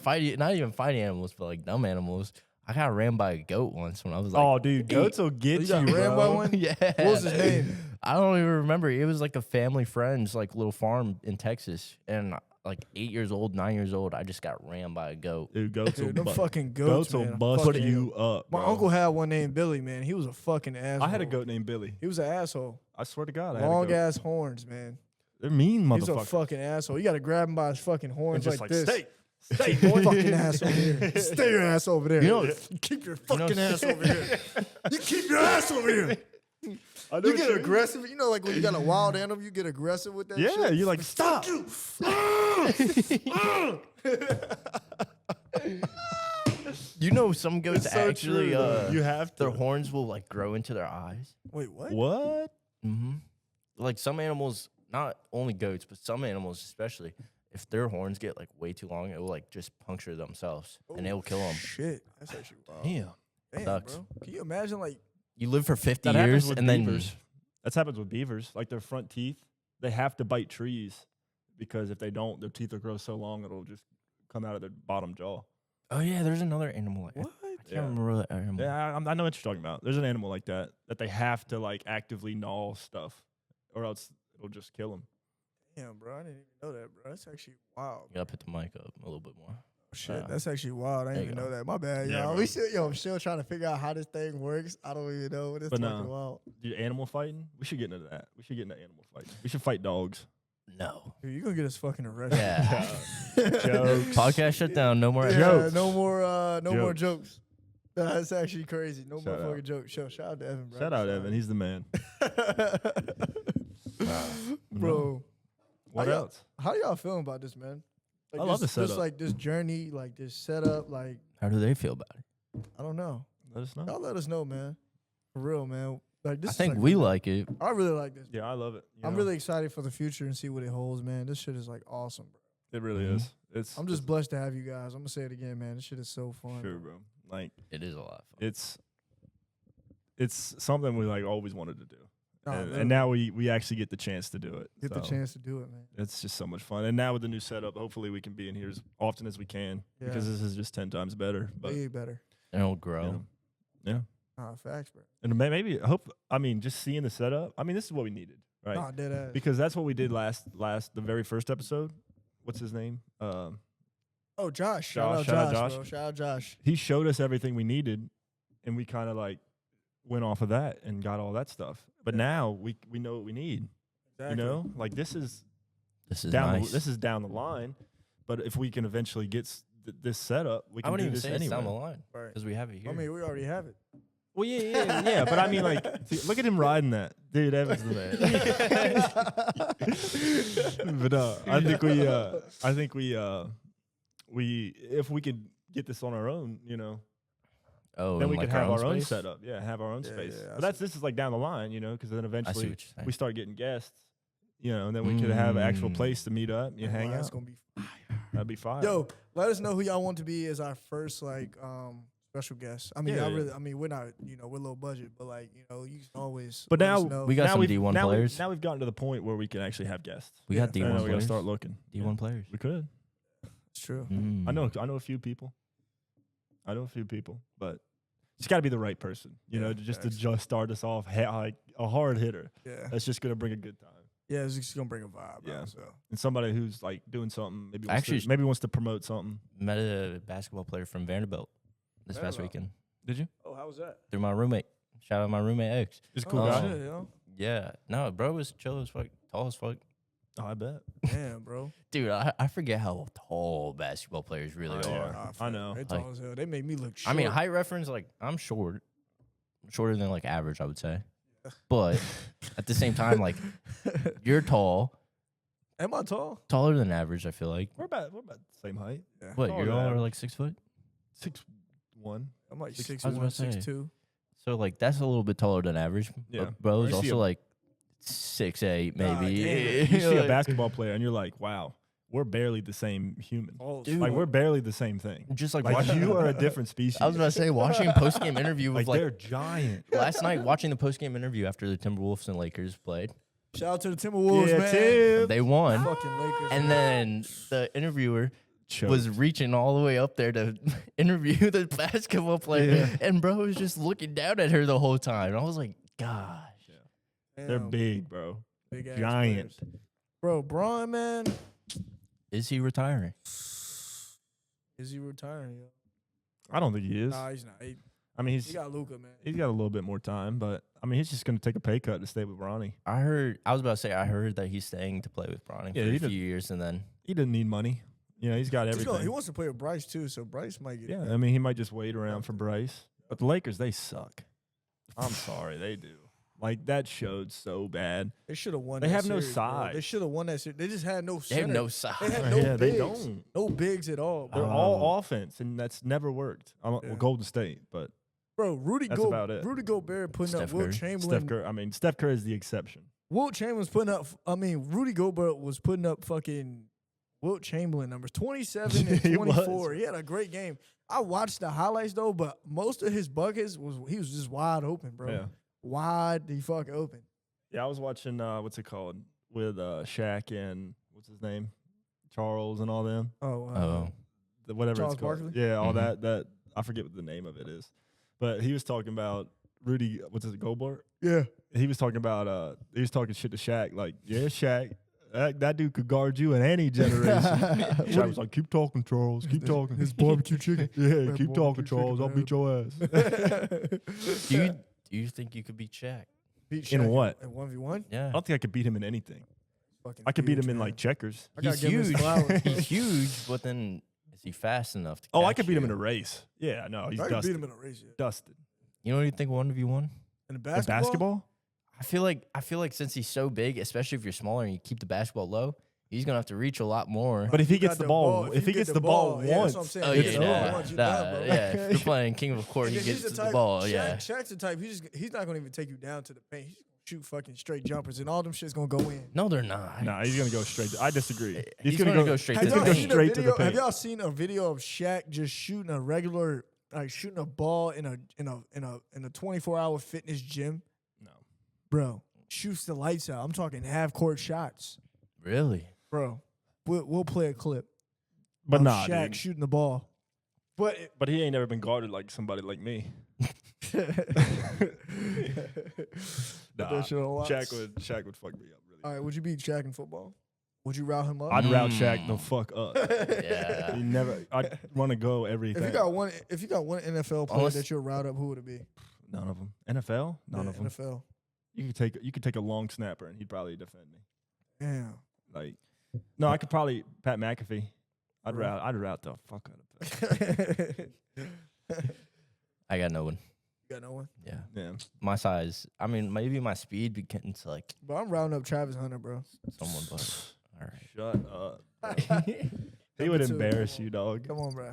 even fighting animals, but like dumb animals. I got ran by a goat once when I was like, Oh, dude, goats will get You you, got ran by bro. one? yeah. What was his name? I don't even remember. It was like a family friend's like little farm in Texas, and like 8 years old, 9 years old, I just got ran by a goat. Dude, goats Dude, will them fucking goats, goats will man. bust Fucking you up. My bro. uncle had one named Billy, man. He was a fucking asshole. I had a goat named Billy. He was an asshole. I swear to God, I had a Long goat. ass horns, man. They're mean He was a motherfuckers. fucking asshole. You got to grab him by his fucking And horns just like, like, this. stay, Fucking ass over here. Stay your ass over there. You know- keep your you know- fucking ass over here. You keep your ass over here. I know You what get mean. aggressive. You know, like when you got a wild animal, you get aggressive with that Yeah, shit. you're like, stop. You know, some goats It's so actually, true, You have to. their horns will like grow into their eyes. Wait, what? What? Mm-hmm. Like some animals, not only goats, but some animals especially, if their horns get like way too long, it will like just puncture themselves and it will kill them. Shit. That's actually wild. Damn. Damn, sucks. bro. Can you imagine, like, You live for 50 That happens years with and then beavers. That happens with beavers. Like their front teeth, they have to bite trees because if they don't, their teeth will grow so long it'll just come out of their bottom jaw. oh yeah, there's another animal like what? I can't Yeah. remember that animal. Yeah, I know what you're talking about. There's an animal like that they have to like actively gnaw stuff, or else it'll just kill them. Damn, bro. I didn't even know that, bro. That's actually wild. You gotta put the mic up a little bit more. Shit, that's actually wild. I There didn't you even go. know that. My bad, Yeah, y'all. bro. I'm still trying to figure out how this thing works. I don't even know. It's But fucking no. wild. Dude, animal fighting? We should get into that. We should get into animal fighting. We should fight dogs. No. Dude, you're gonna get us fucking arrested. Yeah. Jokes. Podcast shut down. No more. Yeah, Jokes. no more Jokes. jokes. That's actually crazy. No Shout more out. fucking jokes. Shout out to Evan, bro. Shout out Evan. He's the man. Bro, What How y'all- else? how y'all feeling about this, man? Like I love the this setup. like this journey, like this setup. Like, How do they feel about it? I don't know. Let us know. Y'all let us know, man. For real, man. Like this. I is, think like, we like it. I really like this. Yeah, I love it. You I'm know, really excited for the future and see what it holds, man. This shit is like awesome, bro. It really Mhm. is. It's. I'm just blessed to have you guys. I'm gonna say it again, man. This shit is so fun. sure, bro. Like It is a lot of fun. it's something we like always wanted to do, Nah, and literally, now we actually get the chance to do it. get the So, chance to do it, man. It's just so much fun. And now with the new setup, hopefully we can be in here as often as we can because Yeah. this is just 10 times better. But Way better. And it'll you grow. know, yeah. Facts, bro. And maybe I hope. I mean, just seeing the setup. I mean, this is what we needed, right? Nah, dead ass. Because that's what we did the very first episode. What's his name? Oh, Josh. Shout out Shout out Josh, Josh. bro. Shout out Josh. He showed us everything we needed, and we kind of like went off of that and got all that stuff. But now we know what we need. Exactly. You know, like this is This is down. nice. This is down the line. But if we can eventually get this set up, we I can wouldn't do even this say it's down the anyway. line Right. because we have it here. I mean, we already have it. Well, yeah. But I mean, like, see, look at him riding that, dude. Evan's the man. But we if we could get this on our own, you know, oh, then and we like could have our own space? setup. Yeah, have our own Yeah, space. yeah, I But this is like down the line, you know, because then I see eventually what you're saying. we start getting guests, you know, and then we could have an actual Mm. place to meet up, you Man, hang wow, It's out. gonna be That'd be fine. Yo, let us know who y'all want to be as our first special guest. I mean, Yeah, y'all yeah. really. I mean, we're not. You know, we're low budget, but like, you know, you can always. But let us now know. We got now some we've- D1 now we- players. Now we've gotten to the point where we can actually have guests. We got Yeah. I D1 know we gotta players. start looking. D1 players. We could. It's true. Mm. I know a few people. But it's got to be the right person, you know, Yeah, just facts. to just start us off like a hard hitter. Yeah. That's just gonna bring a good time. Yeah, it's just gonna bring a vibe. Yeah. Out, so And somebody who's like doing something, maybe Actually, maybe wants to promote something. Met a basketball player from Vanderbilt this past Vanderbilt. weekend Did you? oh, how was that? through my roommate. Shout out my roommate X. Just a cool oh, guy. shit, yo. Yeah, no, bro was chill as fuck, tall as fuck. Oh, I bet. Damn, bro. Dude, I forget how tall basketball players really Oh, yeah. are. Nah, I fuck, know. They Like- tall as hell. They made me look short. I mean, height reference, like I'm shorter than like average, I would say. But at the same time, like you're tall, Am I tall? taller than average. I feel like. We're about the same height. Yeah. What Taller you than all are average. like 6 foot? 6'1". I'm like Six- 6'1", I was about to say. 6'2". So like that's a little bit taller than average. Yeah. But bro's You see also a- like 6'8", Nah, maybe. damn. You see a Like, basketball player and you're like, wow, we're barely the same human. Oh, Dude. Like we're barely the same thing. just like Like watching. you are a different species. I was about to say watching a post game interview like with like they're giant. last night watching the post game interview after the Timberwolves and Lakers played. Shout out to the Timberwolves, Yeah, man. Tim. They won, Fucking Lakers. and man. then the interviewer Choked. was reaching all the way up there to interview the basketball player, Yeah. and bro was just looking down at her the whole time. And I was like, gosh. They're Damn, big, bro. big ass giant. players. Bro, Braun, man. Is he retiring? Is he retiring? Yo? I don't think he is. Nah, he's not. He I mean, got Luka, man. he's got a little bit more time, but I mean, he's just going to take a pay cut to stay with Ronnie. I was about to say, I heard that he's staying to play with Bronny Yeah, for he a did- few years, and then He doesn't need money. You know, he's got everything. He wants to play with Bryce too, so Bryce might get. Yeah, I mean, he might just wait around for Bryce. But the Lakers, they suck. I'm sorry, they do. Like that showed so bad. They should have won. They that have no series, bro. size. They should have won that series. They just had no. they have center. no size. They had no Yeah, they bigs. don't. No bigs at all, They're bro. all offense, and that's never worked. Well, Yeah. Golden State, but Bro, Rudy That's about it. Rudy Gobert putting Steph up Wilt Curry. Chamberlain. Steph Curry. I mean, Steph Curry is the exception. Wilt Chamberlain's putting up. I mean, Rudy Gobert was putting up fucking Wilt Chamberlain numbers, 27 and He was. 24. He had a great game. I watched the highlights though, but most of his buckets he was just wide open, bro. Yeah. Wide the fuck open. Yeah, I was watching what's it called with Shaq and what's his name, Charles and all them. Oh, Whatever Charles it's called. Barkley? Yeah, all Mhm. that I forget what the name of it is, but he was talking about Rudy. What's his Gobert? Yeah. He was talking about he was talking shit to Shaq. Like, yeah, Shaq, that dude could guard you in any generation. Shaq was like, keep talking, Charles. Keep talking. His barbecue chicken. Yeah, That keep talking, barbecue Charles. I'll chicken, beat your ass. do you think you could beat Shaq? Beat In Shaq what? In 1v1? Yeah, I don't think I could beat him in anything. Fucking I could beat huge, him in man. like checkers. I gotta he's give him his huge. flowers, bro. He's huge, but then is he fast enough to? Oh, I catch could beat him in you? a race. Yeah, no, he's I could beat dusted. him in a race. Yeah. Dusted. You know what you think 1v1? In the In basketball? basketball? I feel like since he's so big, especially if you're smaller and you keep the basketball low, he's gonna have to reach a lot more. But if You he gets got the ball, if he you gets get the ball yeah, once, that's what I'm saying. Oh If yeah, you get the ball nah, once, you're nah, done, bro. yeah. If you're playing King of Court, And he then gets he's to the ball. Shaq, Yeah, Shaq's the type. He's not gonna even take you down to the paint. He's gonna shoot fucking straight jumpers, and all them shit's gonna go in. no, they're not. nah, he's gonna go straight. I disagree. He's gonna go straight to He's the gonna go paint. straight to the Have paint. y'all seen a video of Shaq just shooting a regular, like shooting a ball in a 24-hour fitness gym? No. Bro, shoots the lights out. I'm talking half court shots, Really? bro. We'll play a clip. But of nah, Shaq dude. shooting the ball. But But he ain't never been guarded like somebody like me. Nah, that shit on lock. Shaq would fuck me up really. All right, would you beat Shaq in football? Would you route him up? I'd route Shaq the fuck up. Yeah. He never. I'd want to go everything. If you got one NFL player Unless- that you'll route up, who would it be? None of them. NFL. None Yeah, of them. NFL. You could take a long snapper and he'd probably defend me. Damn. Like, no, I could probably Pat McAfee. I'd route the fuck out of Pat. I got no one. You got no one? Yeah, Yeah. my size. I mean, maybe my speed begins to like But I'm rounding up Travis Hunter, bro. someone, but all right. Shut up. He Number would 2. embarrass you, dog. Come on, bro.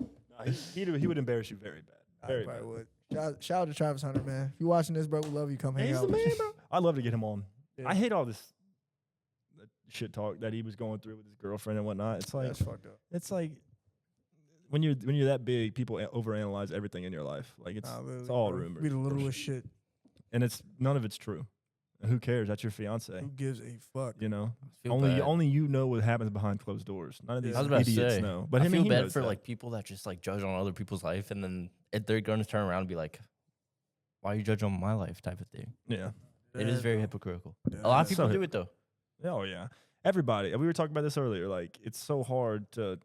Nah, he would embarrass you very bad. I Very probably bad. would. Shout out to Travis Hunter, man. If you watching this, bro, we love you. Come hang He's out. the with man, us. bro. I'd love to get him on. Yeah. I hate all this shit talk that he was going through with his girlfriend and whatnot. It's like That's fucked up. it's like when you're that big, people overanalyze everything in your life. Like it's Nah, it's literally, all bro. rumors, Be the littlest shit. and it's none of it's true. And who cares? That's your fiance. Who gives a fuck? You know, Feel only bad. only you know what happens behind closed doors. None of Yeah. these I was about to idiots say, know. But I him, feel he bad knows for that. like people that just like judge on other people's life, and then they're going to turn around and be like, "Why are you judging on my life?" type of thing. Yeah. It is Yeah, very though. hypocritical. Yeah, A lot of it's people so do it though. Oh yeah, everybody. We were talking about this earlier. Like it's so hard to.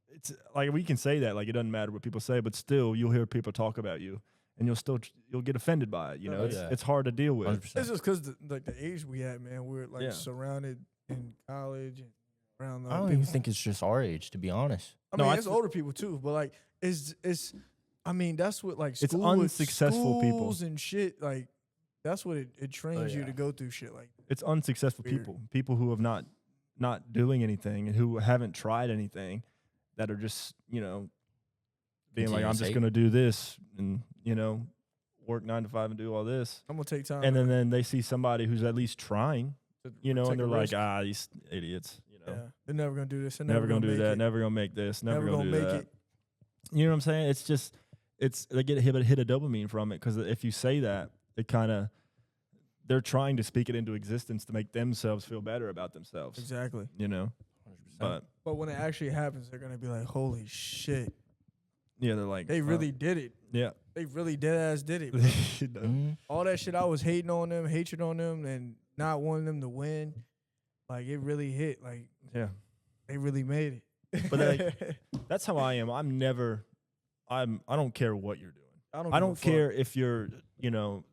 It's like we can say that like it doesn't matter what people say, but still you'll hear people talk about you, and you'll get offended by it. You know, Oh, it's yeah. it's hard to deal with. 100%. It's just because like the age we had, man, we were like Yeah. surrounded in college and around. I don't even think it's just our age, to be honest. I No, mean, I it's th- older people too, but like it's. I mean, that's what like It's school, unsuccessful people. schools and shit. Like that's what it trains you yeah. to go through shit like. It's unsuccessful Weird. people who have not doing anything and who haven't tried anything, that are just being like, Continue I'm to just say- gonna do this and work 9 to 5 and do all this, I'm gonna take time. and then they see somebody who's at least trying, to and take a they're like, risk. these idiots, Yeah, they're never gonna do this. They're never gonna do make that, it, never gonna make this, never gonna do make that. it. You know what I'm saying? It's just they get hit a dopamine from it, because if you say that, it kind of they're trying to speak it into existence to make themselves feel better about themselves. Exactly. 100%. But But when it actually happens, they're gonna be like, "Holy shit! yeah, they're like They really did it. yeah. They really dead ass did it." bro." Mhm. All that shit I was hating on them, hatred on them, and not wanting them to win, like it really hit. Like Yeah. they really made it. But, That's how I am. I don't care what you're doing. I I give a don't fuck. care if you're,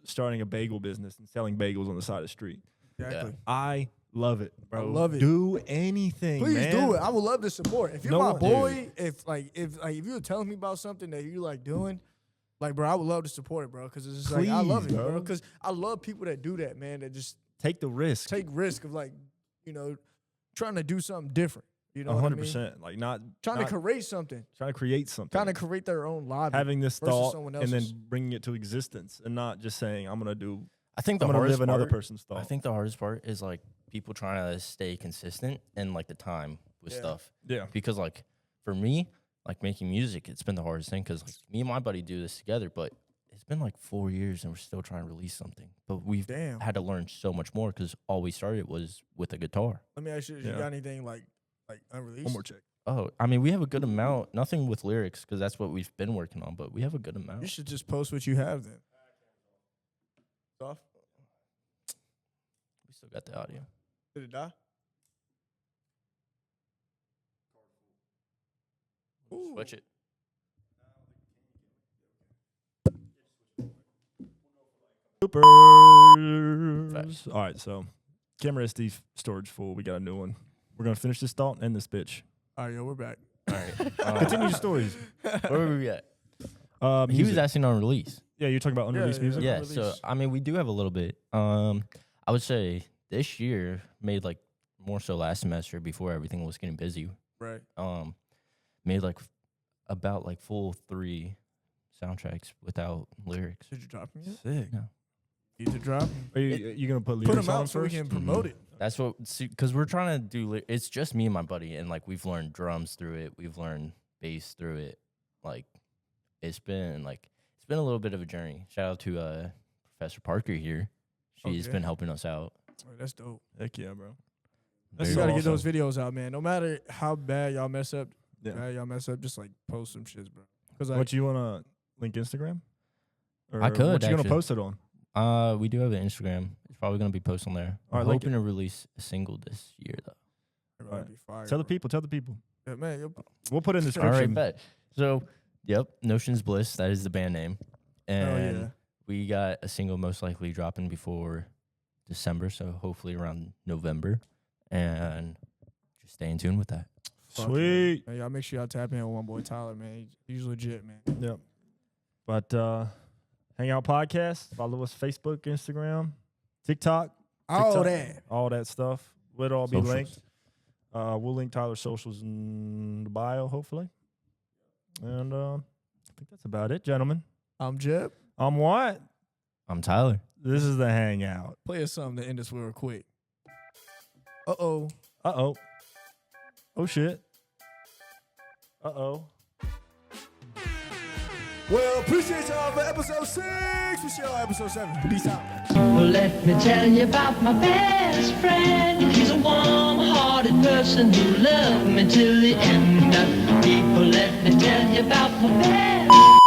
starting a bagel business and selling bagels on the side of the street. Exactly. I love it, bro. love it. Do anything, Please man. do it. I would love to support. If you're No my one- boy, if you were telling me about something that you like doing, like bro, I would love to support it, bro. Because it's just like I love it, Please, bro. bro. Because I love people that do that, man. That just Take the risk. take risk of like, trying to do something different. You know, what I mean? 100%. Like not Trying not to create something, trying to create something. trying to create their own lobby. Having this versus thought someone and then else's. bringing it to existence, and not just saying I'm gonna I think the live hardest another part, person's thought. I think the hardest part is like people trying to stay consistent and like the time with Yeah. stuff. Yeah. Because like for me, like making music, it's been the hardest thing because like me and my buddy do this together, but it's been like 4 years and we're still trying to release something. But we've Damn. had to learn so much more because all we started was with a guitar. Let me ask you, you Yeah. got anything like unreleased? One more check. Oh, I mean, we have a good amount. Nothing with lyrics because that's what we've been working on, but we have a good You amount. should just post what you have then. Off? We still got the audio. Did it die? Ooh. Switch it. Supers. All right, so camera SD storage full. We got a new one. We're gonna finish this thought and this bitch. All right, yo, we're back. All right. Continue your stories. Where were we at? He Music. was asking on release. Yeah, you're talking about unreleased yeah. music. Yeah, Release. so I mean, we do have a little bit. I would say this year made like more so last semester before everything was getting busy. Right. Made like about like full 3 soundtracks without lyrics. Did you drop them yet? Sick. No, Need to drop 'em? Are you gonna put Put lyrics them on out so we first? can promote it. that's what because we're trying to do. It's just me and my buddy, and like we've learned drums through it. We've learned bass through it. Like it's been a little bit of a journey. Shout out to Professor Parker here. She's Okay. been helping us out. Oh, that's dope. Heck yeah, bro. You Very gotta awesome. get those videos out, man. No matter how bad y'all mess up, Yeah. just like post some shits, bro. Because What you wanna link Instagram? Or I could, What you gonna actually. post it on? We do have an Instagram. It's probably gonna be posted on there. All I'm right, link hoping to release a single this year though. Alright. be fire, Tell the bro. people. Tell the people. Yeah, man. We'll put it in the All description. right, bet. So, yep, Notions Bliss. That is the band name, and yeah. we got a single most likely dropping before December. So hopefully around November, and just stay in tune with that. Fuck Sweet. Man, y'all make sure y'all tap in with one boy Tyler, man. He's legit, man. Yep. But Hangout Podcast. Follow us Facebook, Instagram, TikTok, All TikTok, that. all that stuff. It'll all be Socials. linked. We'll link Tyler's socials in the bio, hopefully. And I think that's about it, gentlemen. I'm Jeb. I'm what? I'm Tyler. This is the Hangout. Play us something to end this real quick. Uh-oh. Uh-oh. Oh, shit. Uh-oh. Well, appreciate y'all for episode 6. We'll see y'all episode 7. Peace out. Well, let me tell you about my best friend. He's a warm-hearted person who loved me till the end. People, let me tell you about my best